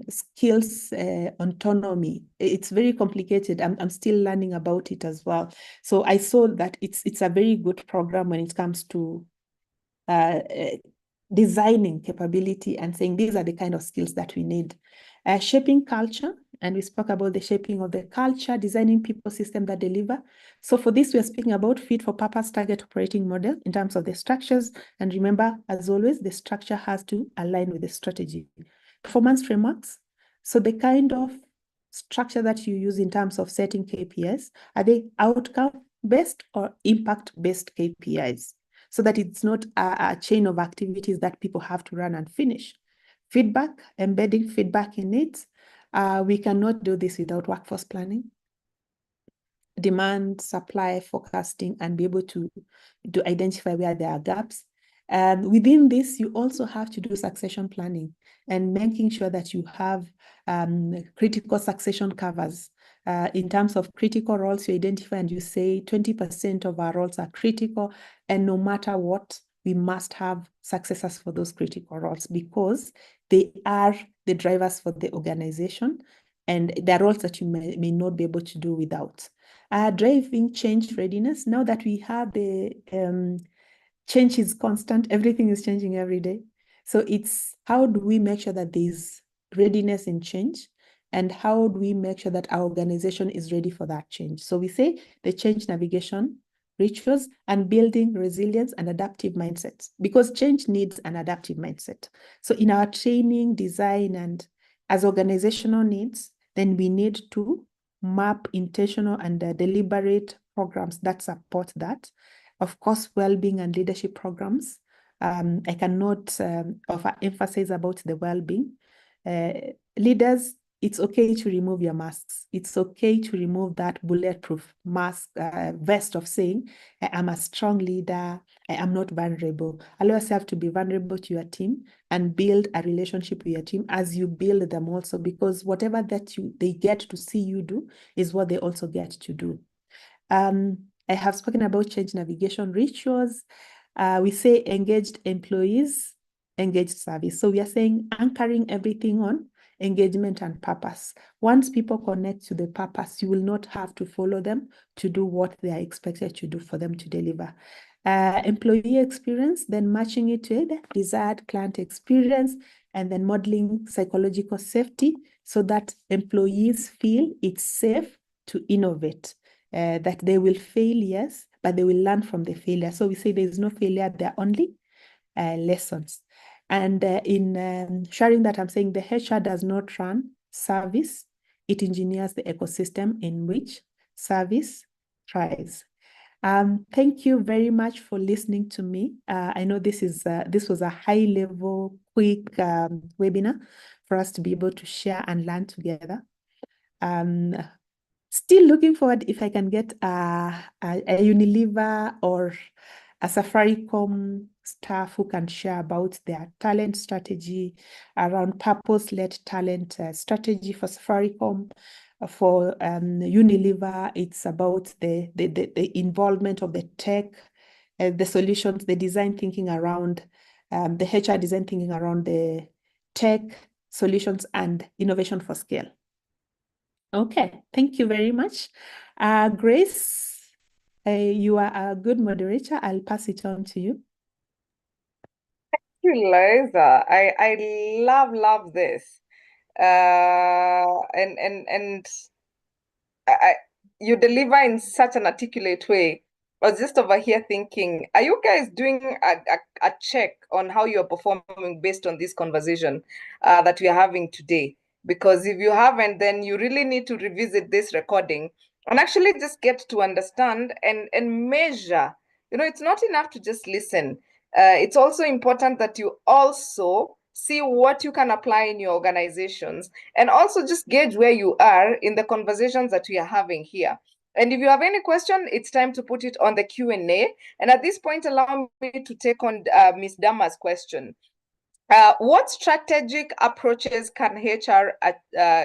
skills autonomy. It's very complicated. I'm still learning about it as well. So I saw that it's a very good program when it comes to designing capability and saying these are the kind of skills that we need. Shaping culture, and we spoke about the shaping of the culture, designing people system that deliver. So for this, we are speaking about fit for purpose target operating model in terms of the structures. And remember, as always, the structure has to align with the strategy. Performance frameworks. So the kind of structure that you use in terms of setting KPIs, are they outcome-based or impact-based KPIs? So that it's not a chain of activities that people have to run and finish. Feedback, embedding feedback in it. We cannot do this without workforce planning, demand, supply, forecasting, and be able to identify where there are gaps. Within this, you also have to do succession planning and making sure that you have critical succession covers. In terms of critical roles, you identify and you say 20% of our roles are critical, and no matter what, we must have successors for those critical roles because they are the drivers for the organization and there are roles that you may not be able to do without. Driving change readiness. Now that we have the change is constant, everything is changing every day. So it's how do we make sure that there's readiness in change and how do we make sure that our organization is ready for that change? So we say the change navigation rituals and building resilience and adaptive mindsets because change needs an adaptive mindset. So in our training, design, and as organizational needs, then we need to map intentional and deliberate programs that support that. Of course, well-being and leadership programs. I cannot emphasize about the well-being. Leaders, it's okay to remove your masks. It's okay to remove that bulletproof mask, vest of saying, I'm a strong leader, I am not vulnerable. Allow yourself to be vulnerable to your team and build a relationship with your team as you build them also, because whatever that they get to see you do is what they also get to do. I have spoken about change navigation rituals. We say engaged employees, engaged service. So we are saying anchoring everything on engagement and purpose. Once people connect to the purpose, you will not have to follow them to do what they are expected to do for them to deliver. Employee experience, then matching it with desired client experience, and then modeling psychological safety so that employees feel it's safe to innovate. That they will fail, yes, but they will learn from the failure. So we say there is no failure, there are only lessons. And in sharing that, I'm saying the HR does not run service, it engineers the ecosystem in which service thrives. Thank you very much for listening to me. I know this was a high-level, quick webinar for us to be able to share and learn together. Still looking forward if I can get a Unilever or a Safaricom staff who can share about their talent strategy around purpose-led talent strategy for Safaricom. For Unilever, it's about the involvement of the tech, the solutions, the design thinking around, the HR design thinking around the tech solutions and innovation for scale. Okay, thank you very much. Grace, you are a good moderator. I'll pass it on to you. you, Liza. I love this. And I, you deliver in such an articulate way. I was just over here thinking, are you guys doing a check on how you're performing based on this conversation that we are having today? Because if you haven't, then you really need to revisit this recording and actually just get to understand and measure. You know, it's not enough to just listen. It's also important that you also see what you can apply in your organizations and also just gauge where you are in the conversations that we are having here. And if you have any question, it's time to put it on the Q&A. And at this point, allow me to take on Ms. Dama's question. What strategic approaches can HR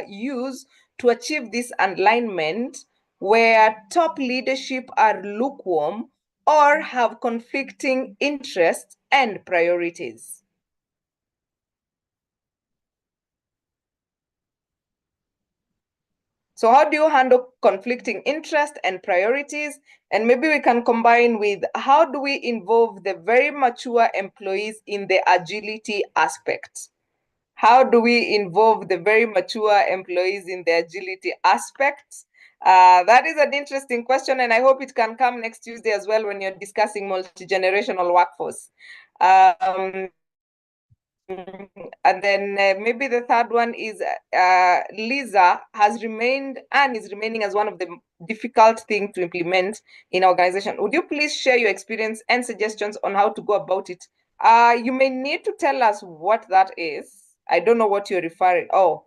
use to achieve this alignment where top leadership are lukewarm or have conflicting interests and priorities? So how do you handle conflicting interest and priorities? And maybe we can combine with how do we involve the very mature employees in the agility aspect? How do we involve the very mature employees in the agility aspect? That is an interesting question, and I hope it can come next Tuesday as well when you're discussing multi-generational workforce. And then maybe the third one is Lisa has remained and is remaining as one of the difficult things to implement in organization. Would you please share your experience and suggestions on how to go about it? You may need to tell us what that is. I don't know what you're referring. Oh,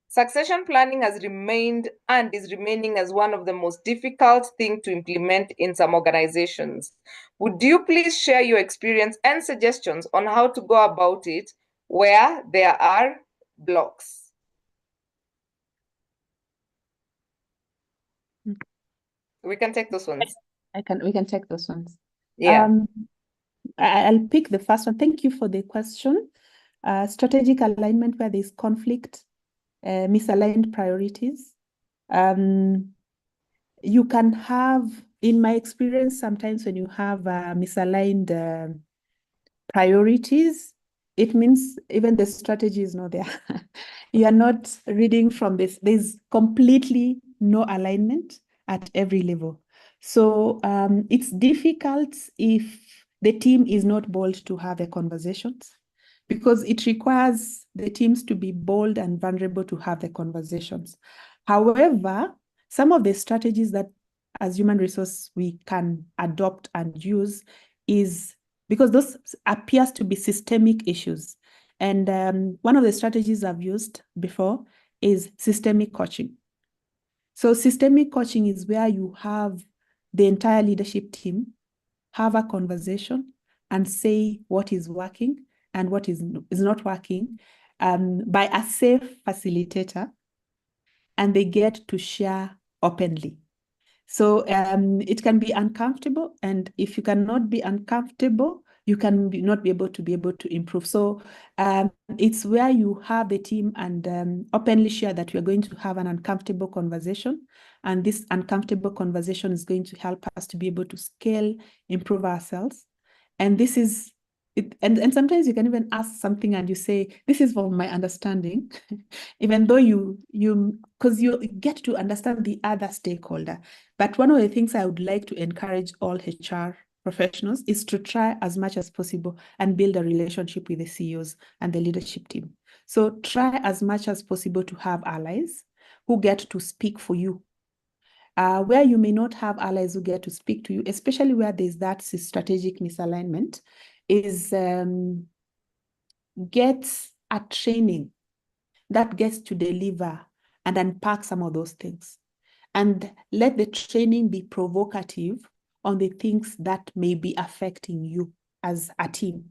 succession planning has remained and is remaining as one of the most difficult things to implement in some organizations. Would you please share your experience and suggestions on how to go about it where there are blocks? We can take those ones. We can take those ones. Yeah. I'll pick the first one. Thank you for the question. Strategic alignment where there's conflict, misaligned priorities. You can have, in my experience, sometimes when you have misaligned priorities, it means even the strategy is not there. You are not reading from this. There's completely no alignment at every level. So it's difficult if the team is not bold to have the conversations, because it requires the teams to be bold and vulnerable to have the conversations. However, some of the strategies that as human resource we can adopt and use is because those appears to be systemic issues. And one of the strategies I've used before is systemic coaching. So systemic coaching is where you have the entire leadership team have a conversation and say what is working and what is not working by a safe facilitator, and they get to share openly. So it can be uncomfortable, and if you cannot be uncomfortable, you can not be able to improve. So it's where you have the team and openly share that we're going to have an uncomfortable conversation, and this uncomfortable conversation is going to help us to be able to scale, improve ourselves. And this is it, and sometimes you can even ask something and you say, this is from my understanding, even though because you get to understand the other stakeholder. But one of the things I would like to encourage all HR professionals is to try as much as possible and build a relationship with the CEOs and the leadership team. So try as much as possible to have allies who get to speak for you. Where you may not have allies who get to speak to you, especially where there's that strategic misalignment, is get a training that gets to deliver and unpack some of those things. And let the training be provocative on the things that may be affecting you as a team,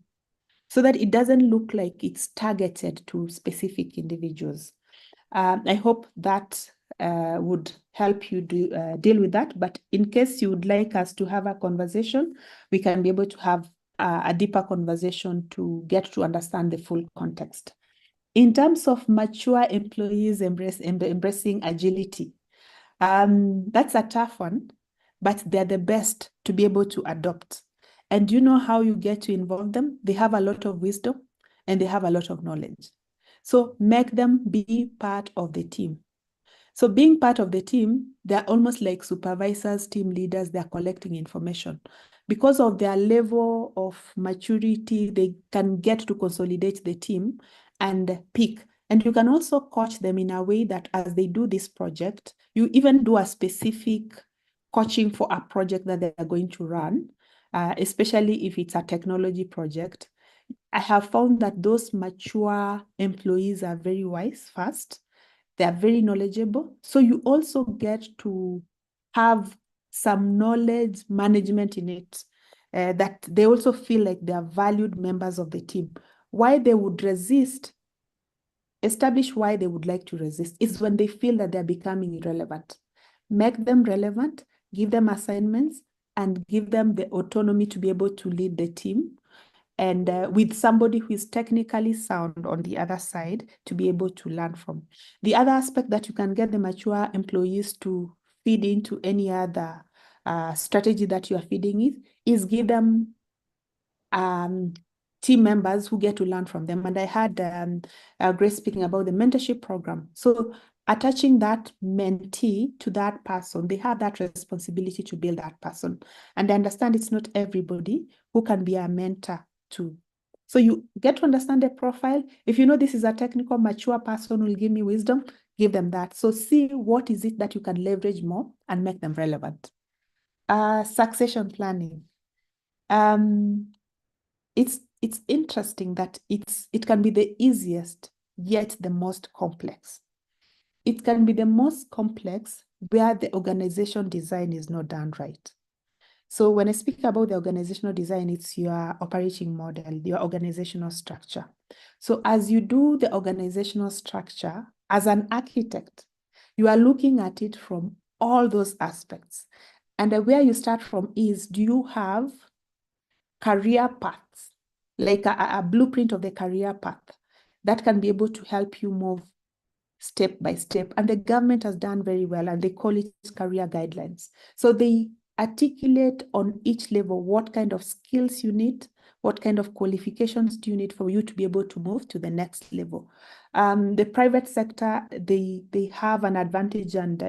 so that it doesn't look like it's targeted to specific individuals. I hope that would help you deal with that. But in case you would like us to have a conversation, we can be able to have a deeper conversation to get to understand the full context. In terms of mature employees embracing agility, that's a tough one, but they're the best to be able to adopt. And you know how you get to involve them? They have a lot of wisdom. and they have a lot of knowledge. So make them be part of the team. So being part of the team, they're almost like supervisors, team leaders, they're collecting information. Because of their level of maturity, they can get to consolidate the team and pick. And you can also coach them in a way that as they do this project, you even do a specific coaching for a project that they are going to run, especially if it's a technology project. I have found that those mature employees are very wise first. They are very knowledgeable. So you also get to have some knowledge management in it, that they also feel like they are valued members of the team. Why they would resist, establish why they would like to resist, is when they feel that they're becoming irrelevant. Make them relevant, give them assignments, and give them the autonomy to be able to lead the team. And with somebody who is technically sound on the other side to be able to learn from. The other aspect that you can get the mature employees to feed into any other strategy that you are feeding is give them team members who get to learn from them. And I had Grace speaking about the mentorship program. So attaching that mentee to that person, they have that responsibility to build that person. And I understand it's not everybody who can be a mentor too. So you get to understand the profile. If you know this is a technical, mature person who will give me wisdom, give them that. So see what is it that you can leverage more and make them relevant. Succession planning. It's interesting that it can be the easiest, yet the most complex. It can be the most complex where the organization design is not done right. So when I speak about the organizational design, it's your operating model, your organizational structure. So as you do the organizational structure, as an architect, you are looking at it from all those aspects. And where you start from is, do you have career paths, like a blueprint of the career path that can be able to help you move step by step? And the government has done very well, and they call it career guidelines. So they articulate on each level what kind of skills you need, what kind of qualifications do you need for you to be able to move to the next level. The private sector, they have an advantage, and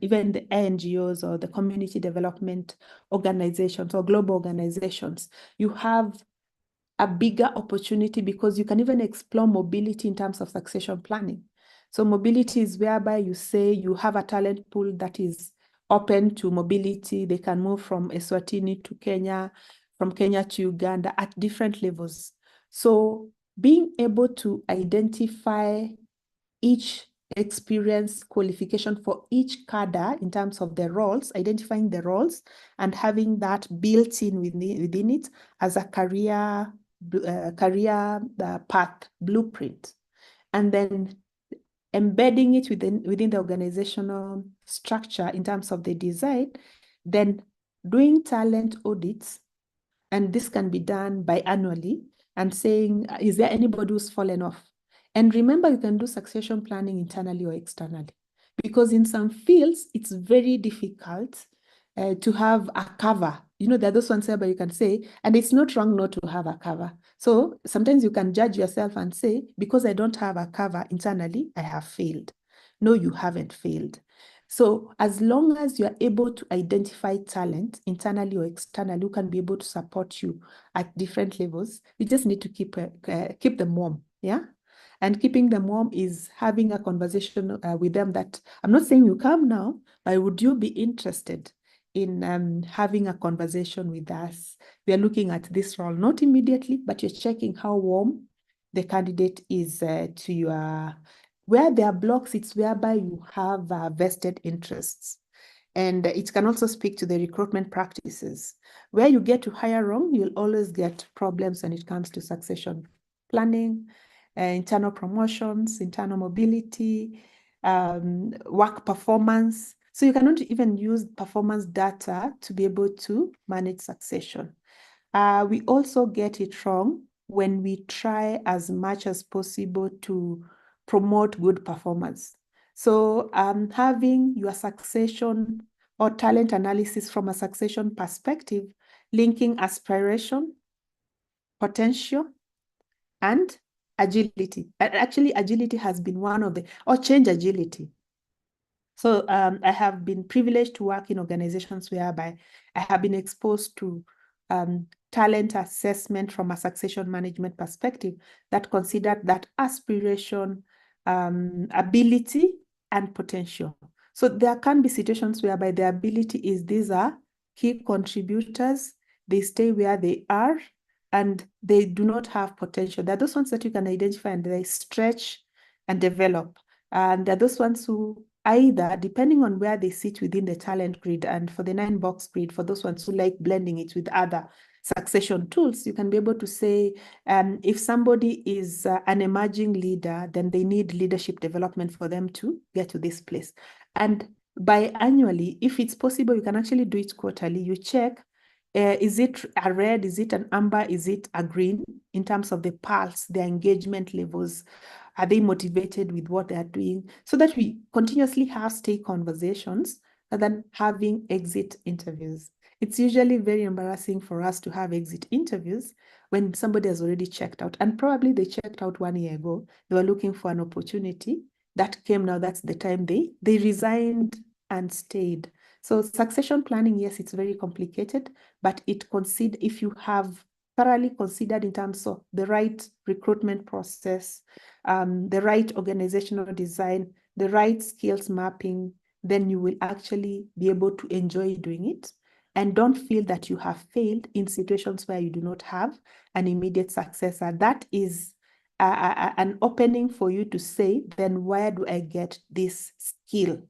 even the NGOs or the community development organizations or global organizations, you have a bigger opportunity because you can even explore mobility in terms of succession planning. So mobility is whereby you say you have a talent pool that is open to mobility. They can move from Eswatini to Kenya, from Kenya to Uganda at different levels. So being able to identify each experience qualification for each cadre in terms of the roles, identifying the roles and having that built in within it as a career path blueprint, and then embedding it within the organizational structure in terms of the design, then doing talent audits. And this can be done biannually, and saying, is there anybody who's fallen off? And remember, you can do succession planning internally or externally, because in some fields, it's very difficult to have a cover. You know, there are those ones where you can say, and it's not wrong not to have a cover. So sometimes you can judge yourself and say, because I don't have a cover internally, I have failed. No, you haven't failed. So as long as you are able to identify talent internally or externally, who can be able to support you at different levels, you just need to keep them warm, yeah? And keeping them warm is having a conversation with them that, I'm not saying you come now, but would you be interested in having a conversation with us? We are looking at this role, not immediately, but you're checking how warm the candidate is to your, where there are blocks, it's whereby you have vested interests. And it can also speak to the recruitment practices. Where you get to hire wrong, you'll always get problems when it comes to succession planning, internal promotions, internal mobility, work performance. So you cannot even use performance data to be able to manage succession. We also get it wrong when we try as much as possible to promote good performance. So having your succession or talent analysis from a succession perspective, linking aspiration, potential, and agility. Actually, agility has been one of the, or change agility. So I have been privileged to work in organizations whereby I have been exposed to talent assessment from a succession management perspective that considered that aspiration, ability, and potential. So there can be situations whereby the ability is these are key contributors, they stay where they are, and they do not have potential. There are those ones that you can identify and they stretch and develop. And there are those ones who either, depending on where they sit within the talent grid, and for the 9-box grid, for those ones who like blending it with other succession tools, you can be able to say, if somebody is an emerging leader, then they need leadership development for them to get to this place. And biannually, if it's possible, you can actually do it quarterly. You check, is it a red, is it an amber, is it a green in terms of the pulse, their engagement levels? Are they motivated with what they're doing? So that we continuously have stay conversations rather than having exit interviews. It's usually very embarrassing for us to have exit interviews when somebody has already checked out. And probably they checked out 1 year ago. They were looking for an opportunity that came now. That's the time they resigned and stayed. So succession planning, yes, it's very complicated, but if you have thoroughly considered in terms of the right recruitment process, the right organizational design, the right skills mapping, then you will actually be able to enjoy doing it. And don't feel that you have failed in situations where you do not have an immediate successor. That is an opening for you to say, then where do I get this skill?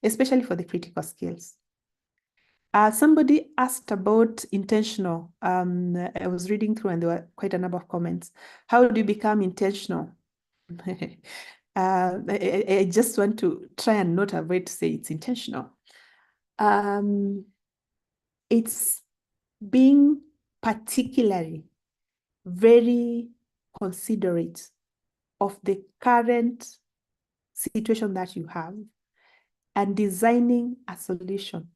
Especially for the critical skills. Somebody asked about intentional. I was reading through and there were quite a number of comments. How do you become intentional? I just want to try and not avoid to say it's intentional. It's being particularly very considerate of the current situation that you have and designing a solution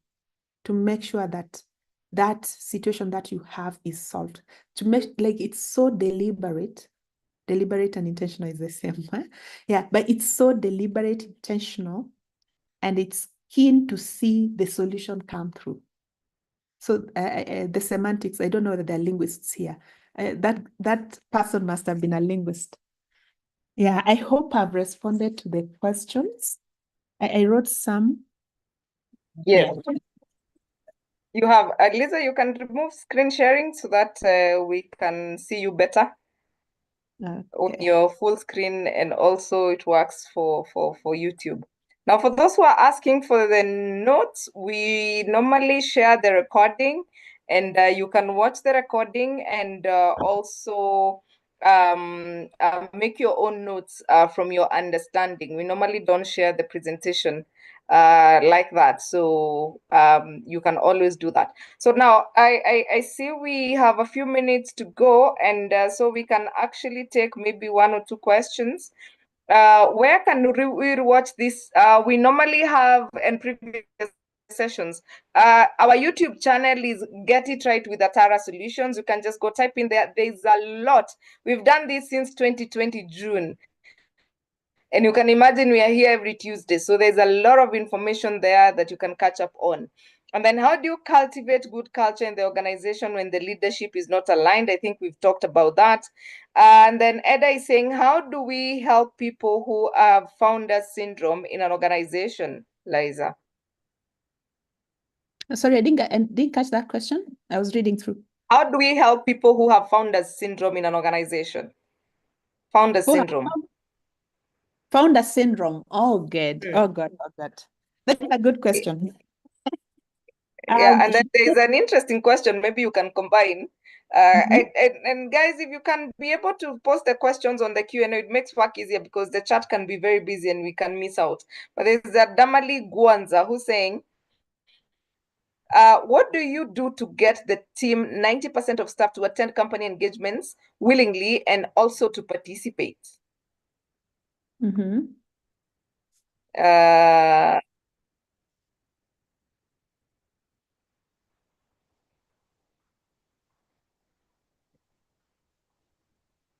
to make sure that that situation that you have is solved. To make like it's so deliberate and intentional is the same. Huh? Yeah, but it's so deliberate, intentional, and it's keen to see the solution come through. So the semantics, I don't know that there are linguists here. That person must have been a linguist. Yeah, I hope I've responded to the questions. I wrote some. Yes. You have, Lisa, you can remove screen sharing so that we can see you better on your full screen, and also it works for YouTube. Now, for those who are asking for the notes, we normally share the recording, and you can watch the recording and also make your own notes from your understanding. We normally don't share the presentation like that, so you can always do that. So now I see we have a few minutes to go, and so we can actually take maybe 1 or 2 questions. Where can we watch this? We normally have in previous sessions. Our YouTube channel is Get It Right with Atara Solutions. You can just go type in there. There's a lot. We've done this since 2020 June. And you can imagine we are here every Tuesday. So there's a lot of information there that you can catch up on. And then how do you cultivate good culture in the organization when the leadership is not aligned? I think we've talked about that. And then Eda is saying, how do we help people who have founder syndrome in an organization, Liza? Sorry, I didn't catch that question. I was reading through. How do we help people who have founder syndrome in an organization? Founder syndrome. Founder syndrome. Oh, good. Oh, God. Oh, God. That's a good question. Yeah, and then there's an interesting question. Maybe you can combine. And guys, if you can be able to post the questions on the Q&A, it makes work easier because the chat can be very busy and we can miss out. But there's a Damali Guanza who's saying, what do you do to get the team 90% of staff to attend company engagements willingly and also to participate?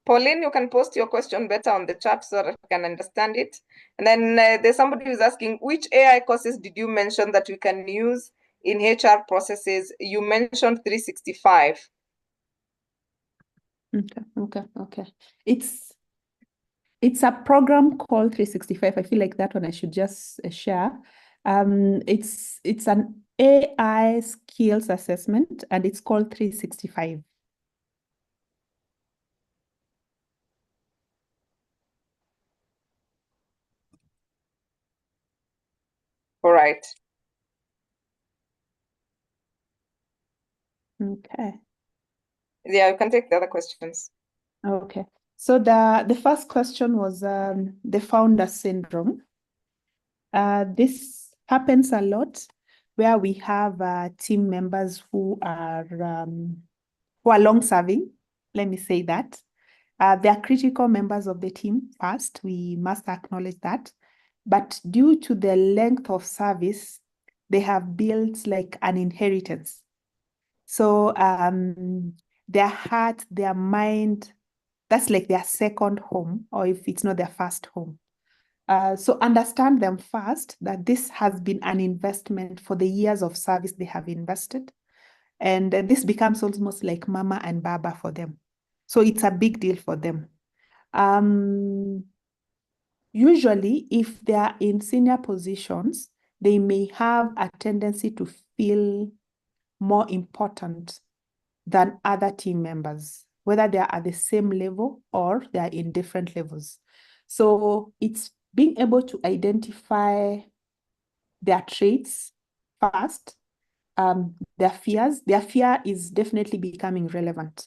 Pauline, you can post your question better on the chat so that I can understand it. And then there's somebody who's asking, which AI courses did you mention that we can use in HR processes? You mentioned 365. Okay. It's a program called 365. I feel like that one I should just share. It's an AI skills assessment, and it's called 365. All right. Okay. Yeah, you can take the other questions. Okay. So the first question was the founder syndrome. This happens a lot where we have team members who are long-serving. Let me say that. They are critical members of the team first. We must acknowledge that. But due to the length of service, they have built like an inheritance. So their heart, their mind, that's like their second home, or if it's not their first home. So understand them first, that this has been an investment for the years of service they have invested. And this becomes almost like mama and baba for them. So it's a big deal for them. Usually, if they are in senior positions, they may have a tendency to feel more important than other team members, whether they are at the same level or they are in different levels. So it's being able to identify their traits first, their fears. Their fear is definitely becoming relevant.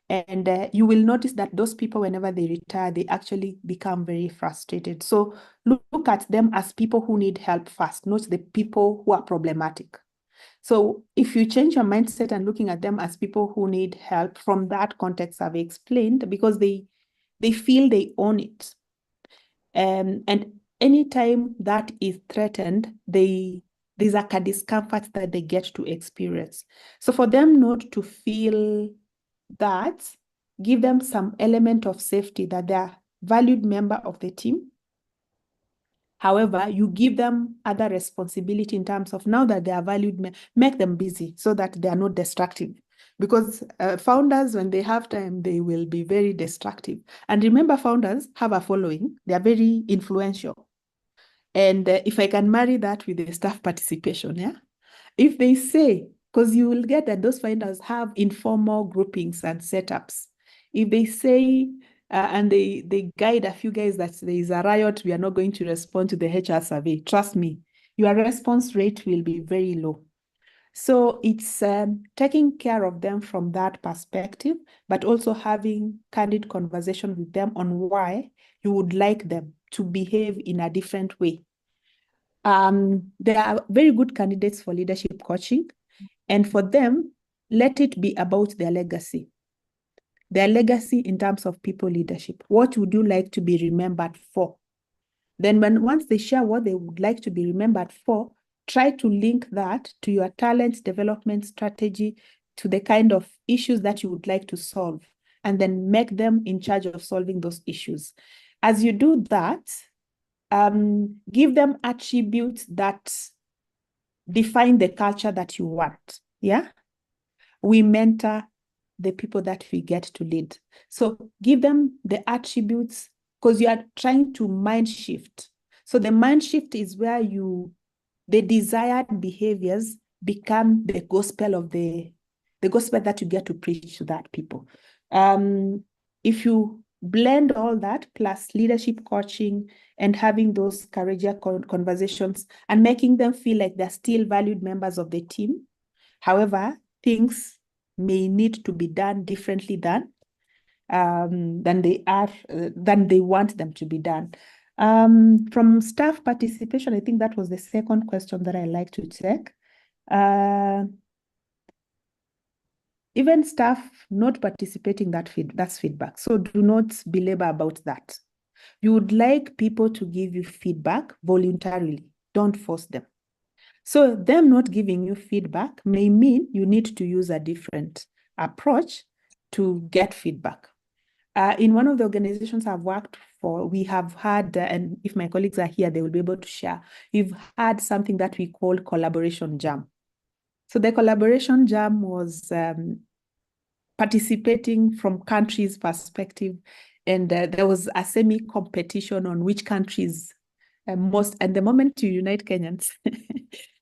And you will notice that those people, whenever they retire, they actually become very frustrated. So look at them as people who need help first, not the people who are problematic. So if you change your mindset and looking at them as people who need help from that context I've explained, because they feel they own it. And anytime that is threatened, there's like a discomfort that they get to experience. So for them not to feel that, give them some element of safety that they're valued member of the team. However, you give them other responsibility in terms of now that they are valued, make them busy so that they are not destructive. Because founders, when they have time, they will be very destructive. And remember, founders have a following. They are very influential. And if I can marry that with the staff participation, yeah? If they say, because you will get that those founders have informal groupings and setups. If they say, and they guide a few guys that there is a riot, we are not going to respond to the HR survey. Trust me, your response rate will be very low. So it's taking care of them from that perspective, but also having candid conversation with them on why you would like them to behave in a different way. There are very good candidates for leadership coaching, and for them, let it be about their legacy. Their legacy in terms of people leadership. What would you like to be remembered for? Then once they share what they would like to be remembered for, try to link that to your talent development strategy, to the kind of issues that you would like to solve, and then make them in charge of solving those issues. As you do that, give them attributes that define the culture that you want. Yeah. We mentor the people that we get to lead. So give them the attributes, because you are trying to mind shift. So the mind shift is where the desired behaviors become the gospel of the gospel that you get to preach to that people. If you blend all that plus leadership coaching and having those courageous conversations and making them feel like they're still valued members of the team. However, things may need to be done differently than they want them to be done. From staff participation, I think that was the second question that I like to check. Even staff not participating, that's feedback. So do not belabor about that. You would like people to give you feedback voluntarily. Don't force them. So them not giving you feedback may mean you need to use a different approach to get feedback. In one of the organizations I've worked for, we have had, and if my colleagues are here, they will be able to share, we've had something that we call collaboration jam. So the collaboration jam was participating from countries' perspective, and there was a semi-competition on which countries most, and the moment you unite Kenyans,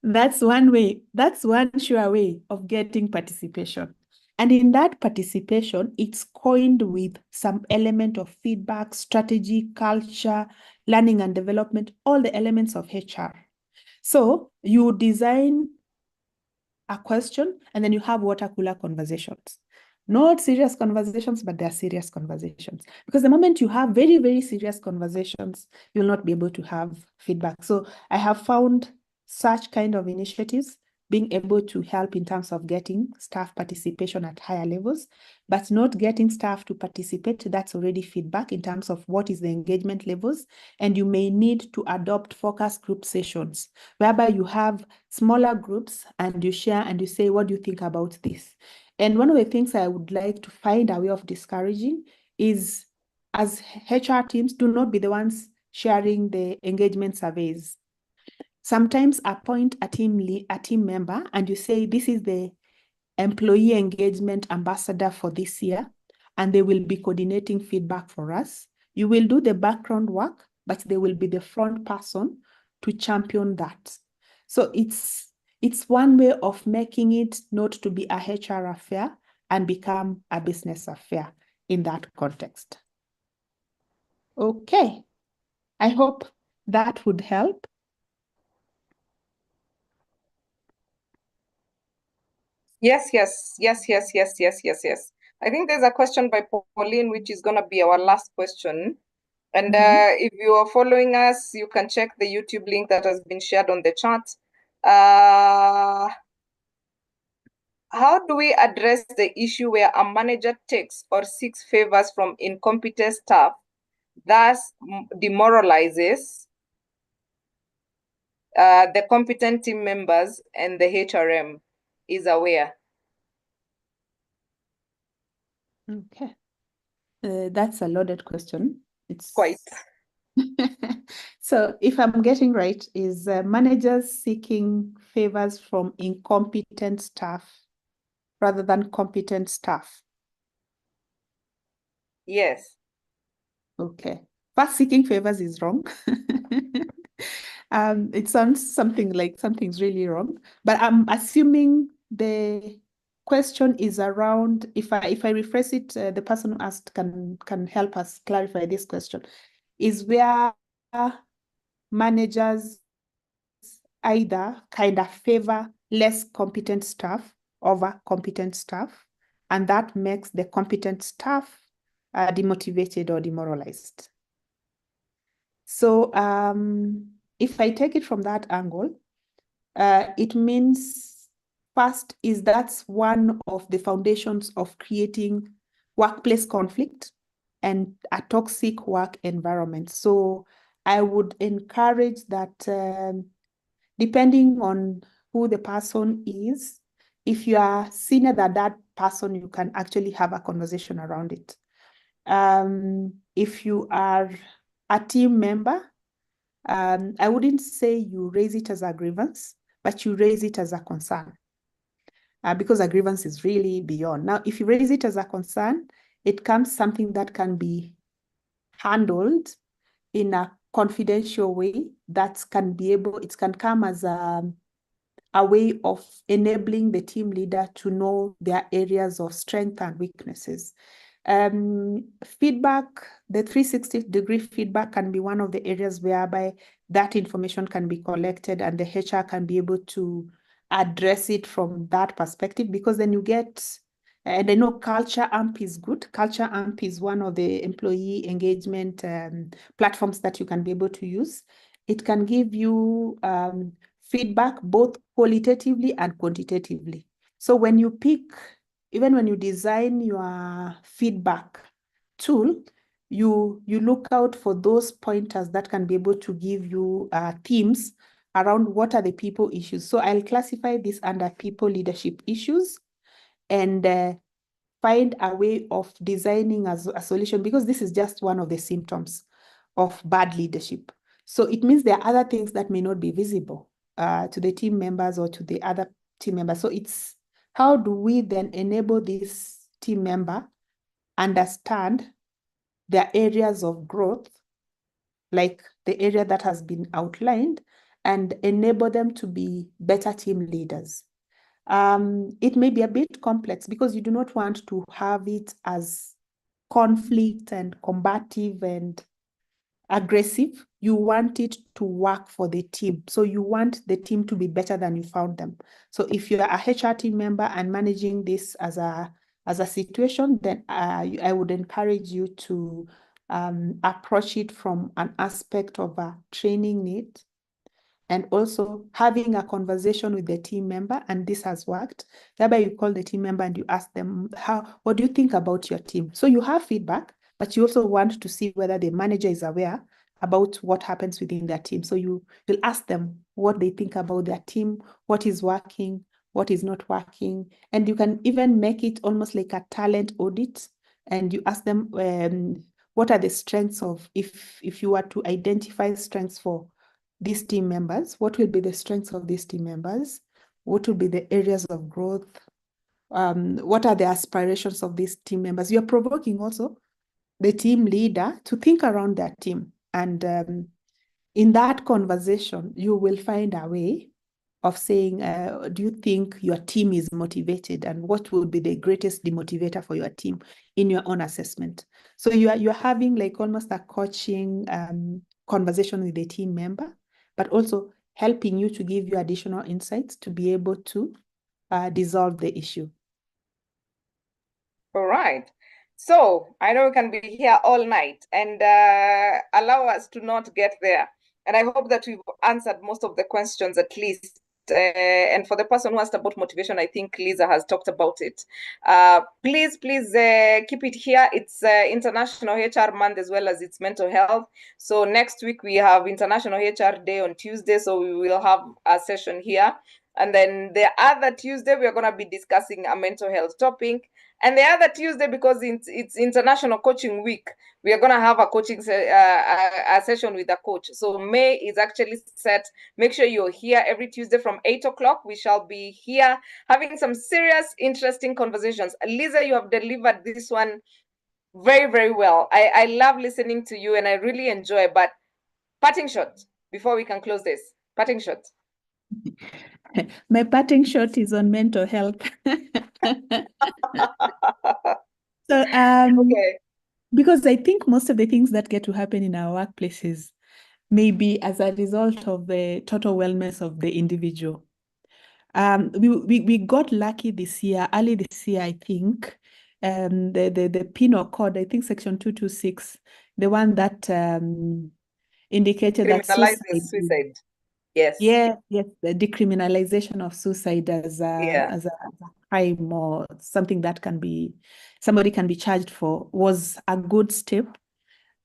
that's one sure way of getting participation. And in that participation, it's coined with some element of feedback, strategy, culture, learning and development, all the elements of HR. So you design a question and then you have water cooler conversations. Not serious conversations, but they're serious conversations. Because the moment you have very, very serious conversations, you'll not be able to have feedback. So I have found such kind of initiatives being able to help in terms of getting staff participation at higher levels, but not getting staff to participate, that's already feedback in terms of what is the engagement levels. And you may need to adopt focus group sessions, whereby you have smaller groups and you share and you say, what do you think about this? And one of the things I would like to find a way of discouraging is, as HR teams, do not be the ones sharing the engagement surveys. Sometimes appoint a team member and you say, this is the employee engagement ambassador for this year, and they will be coordinating feedback for us. You will do the background work, but they will be the front person to champion that. So it's one way of making it not to be a HR affair and become a business affair in that context. Okay, I hope that would help. Yes. I think there's a question by Pauline, which is going to be our last question. And if you are following us, you can check the YouTube link that has been shared on the chat. How do we address the issue where a manager takes or seeks favors from incompetent staff, thus demoralizes the competent team members and the HRM is aware? Okay. That's a loaded question. It's Quite. So if I'm getting right, is managers seeking favors from incompetent staff rather than competent staff? Yes. Okay. First, seeking favors is wrong. It sounds something like something's really wrong, but I'm assuming the question is around, if I rephrase it, the person who asked can help us clarify this question, is where managers either kind of favor less competent staff over competent staff, and that makes the competent staff demotivated or demoralized. So if I take it from that angle, it means first is that's one of the foundations of creating workplace conflict and a toxic work environment. So I would encourage that depending on who the person is, if you are senior than that person, you can actually have a conversation around it. If you are a team member, I wouldn't say you raise it as a grievance, but you raise it as a concern. Because a grievance is really beyond. Now, if you raise it as a concern, it comes something that can be handled in a confidential way that can be able, it can come as a way of enabling the team leader to know their areas of strength and weaknesses. Feedback, the 360-degree feedback can be one of the areas whereby that information can be collected and the HR can be able to address it from that perspective, because then you get, and I know Culture Amp is good. Culture Amp is one of the employee engagement platforms that you can be able to use. It can give you feedback both qualitatively and quantitatively. So when you pick, even when you design your feedback tool, you look out for those pointers that can be able to give you themes around what are the people issues. So I'll classify this under people leadership issues. And find a way of designing a solution, because this is just one of the symptoms of bad leadership. So it means there are other things that may not be visible to the team members or to the other team members. So it's how do we then enable this team member understand their areas of growth, like the area that has been outlined, and enable them to be better team leaders. It may be a bit complex because you do not want to have it as conflict and combative and aggressive. You want it to work for the team. So you want the team to be better than you found them. So if you're a HR team member and managing this as a situation, then I would encourage you to approach it from an aspect of a training need, and also having a conversation with the team member, and this has worked. Thereby you call the team member and you ask them, what do you think about your team? So you have feedback, but you also want to see whether the manager is aware about what happens within their team. So you'll ask them what they think about their team, what is working, what is not working. And you can even make it almost like a talent audit. And you ask them, what are the strengths of, if you were to identify strengths for these team members, what will be the strengths of these team members? What will be the areas of growth? What are the aspirations of these team members? You're provoking also the team leader to think around their team. And in that conversation, you will find a way of saying, do you think your team is motivated, and what will be the greatest demotivator for your team in your own assessment? So you're having like almost a coaching conversation with the team member, but also helping you to give you additional insights to be able to dissolve the issue. All right. So I know we can be here all night, and allow us to not get there. And I hope that we've answered most of the questions at least. And for the person who asked about motivation, I think Lisa has talked about it. Please keep it here. It's International HR Month as well as it's mental health. So next week we have International HR Day on Tuesday. So we will have a session here. And then the other Tuesday, we are going to be discussing a mental health topic. And the other Tuesday, because it's International Coaching Week, we are going to have a coaching a session with a coach. So May is actually set. Make sure you're here every Tuesday from 8 o'clock. We shall be here having some serious, interesting conversations. Lisa, you have delivered this one very, very well. I love listening to you and I really enjoy. But parting shot before we can close this. Parting shot. My parting shot is on mental health. So, Okay. because I think most of the things that get to happen in our workplaces may be as a result of the total wellness of the individual. We got lucky this year, early this year, I think. The penal code, I think section 226, the one that indicated that Criminalizes suicide. Yes. Yeah, yes, the decriminalization of suicide as a crime or something that somebody can be charged for was a good step.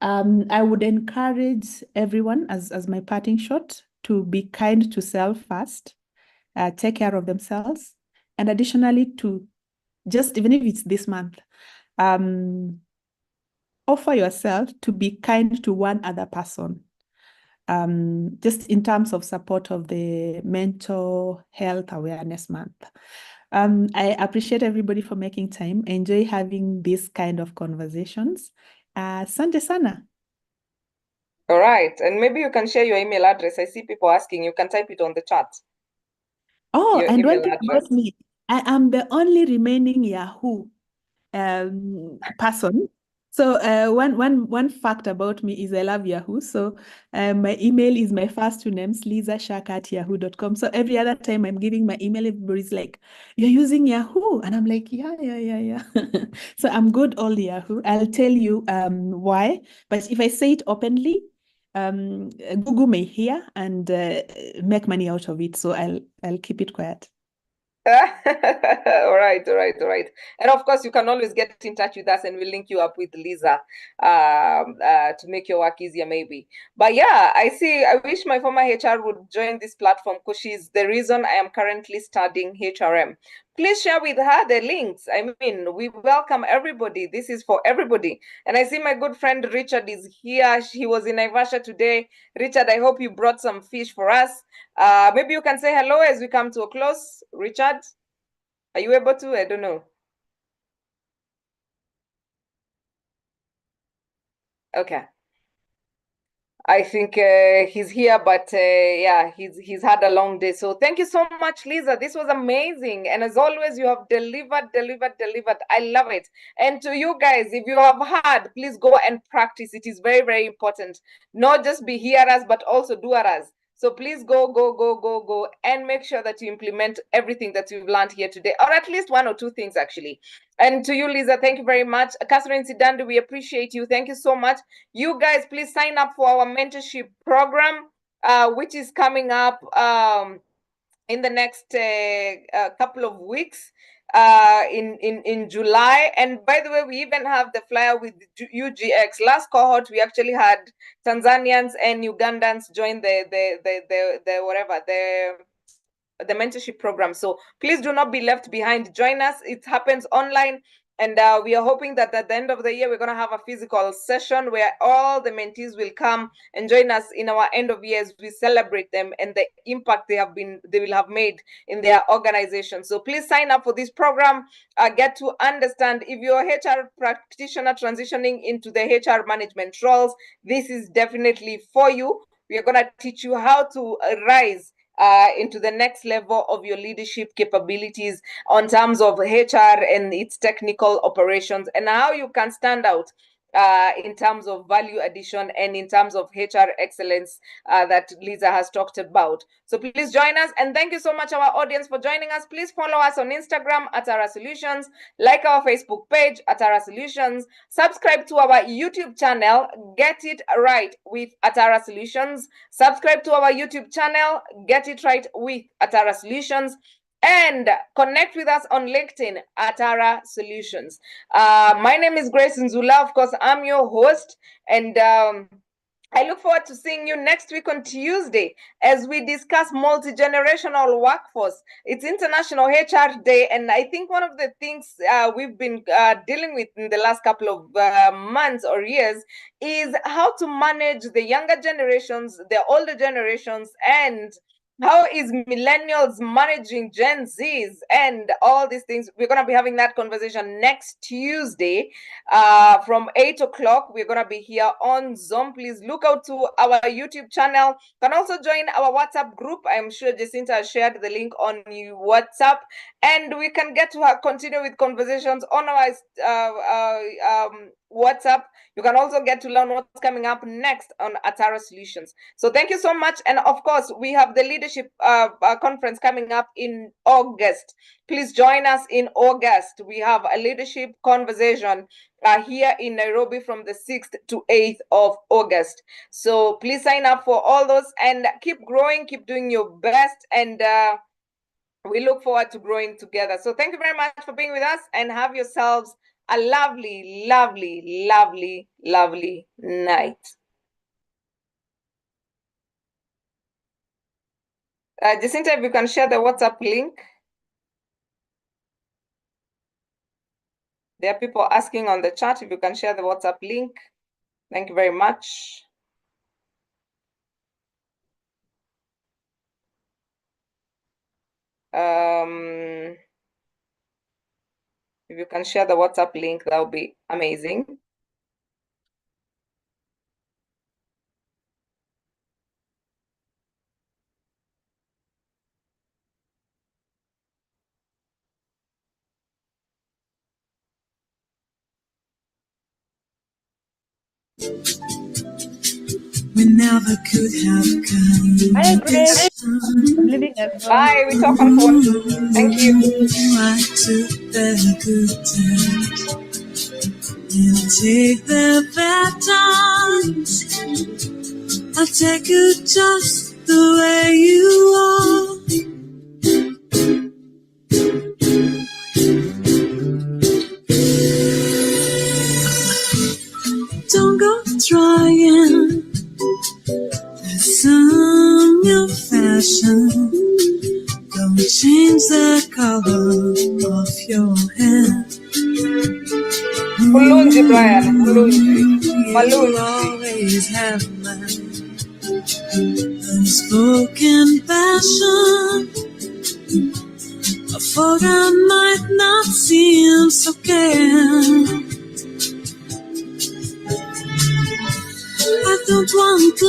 I would encourage everyone as my parting shot to be kind to self first, take care of themselves, and additionally to just, even if it's this month, offer yourself to be kind to one other person. Just in terms of support of the Mental Health Awareness Month. I appreciate everybody for making time. I enjoy having these kind of conversations. Asante sana. All right. And maybe you can share your email address. I see people asking. You can type it on the chat. Oh, Your and one email thing address. about me, I am the only remaining Yahoo person. So one fact about me is I love Yahoo. So my email is my first two names, lisashaka@yahoo.com. So every other time I'm giving my email, everybody's like, you're using Yahoo. And I'm like, yeah. So I'm good all Yahoo. I'll tell you why. But if I say it openly, Google may hear and make money out of it. So I'll keep it quiet. All right, all right, all right. And of course, you can always get in touch with us and we'll link you up with Lisa to make your work easier, maybe. But yeah, I wish my former HR would join this platform because she's the reason I am currently studying HRM. Please share with her the links. I mean, we welcome everybody. This is for everybody. And I see my good friend Richard is here. He was in Naivasha today. Richard, I hope you brought some fish for us. Maybe you can say hello as we come to a close. Richard, are you able to? I don't know. Okay. I think he's here, but yeah, he's had a long day. So thank you so much, Lisa. This was amazing. And as always, you have delivered. I love it. And to you guys, if you have heard, please go and practice. It is very, very important. Not just be hearers, but also doers. So please go, and make sure that you implement everything that you've learned here today, or at least one or two things, actually. And to you, Lisa, thank you very much. Catherine Sidandi, we appreciate you. Thank you so much. You guys, please sign up for our mentorship program, which is coming up in the next couple of weeks in July. And by the way, we even have the flyer with UGX. Last cohort, we actually had Tanzanians and Ugandans join the mentorship program. So please do not be left behind. Join us. It happens online. And we are hoping that at the end of the year, we're going to have a physical session where all the mentees will come and join us in our end of years. We celebrate them and the impact they will have made in their organization. So please sign up for this program. Get to understand if you're a HR practitioner transitioning into the HR management roles, this is definitely for you. We are going to teach you how to rise into the next level of your leadership capabilities on terms of HR and its technical operations, and how you can stand out in terms of value addition and in terms of HR excellence that Lisa has talked about. So please join us, and thank you so much, our audience, for joining us. Please follow us on Instagram at Atara Solutions, like our Facebook page at Atara Solutions, subscribe to our YouTube channel, Get It Right with Atara Solutions, subscribe to our YouTube channel, Get It Right with Atara Solutions, and connect with us on LinkedIn, Atara Solutions. My name is Grace Nzula. Of course, I'm your host, and I look forward to seeing you next week on Tuesday as we discuss multi-generational workforce. It's International HR Day, and I think one of the things we've been dealing with in the last couple of months or years is how to manage the younger generations, the older generations, and how is millennials managing Gen Zs and all these things. We're going to be having that conversation next Tuesday from 8 o'clock. We're going to be here on Zoom. Please look out to our YouTube channel. You can also join our WhatsApp group. I'm sure Jacinta shared the link on WhatsApp. And we can get to continue with conversations on our WhatsApp. You can also get to learn what's coming up next on Atara Solutions. So thank you so much. And of course, we have the leadership conference coming up in August. Please join us in August. We have a leadership conversation here in Nairobi from the 6th to 8th of August. So please sign up for all those and keep growing, keep doing your best. And we look forward to growing together. So thank you very much for being with us, and have yourselves a lovely, lovely, lovely, lovely night. Jacinta, if you can share the WhatsApp link. There are people asking on the chat if you can share the WhatsApp link. Thank you very much. If you can share the WhatsApp link, that would be amazing. We never could have come. Hi, Grace. I'm leaving everyone. Bye, we talk on phone. Thank you. I took the good times and I take the bad times. I take you just the way you are. some new fashion. Don't change the color of your hair. Mulunji, Brian. Mulunji. You Malunji. always have my unspoken passion. I thought I might not seem so care. I don't want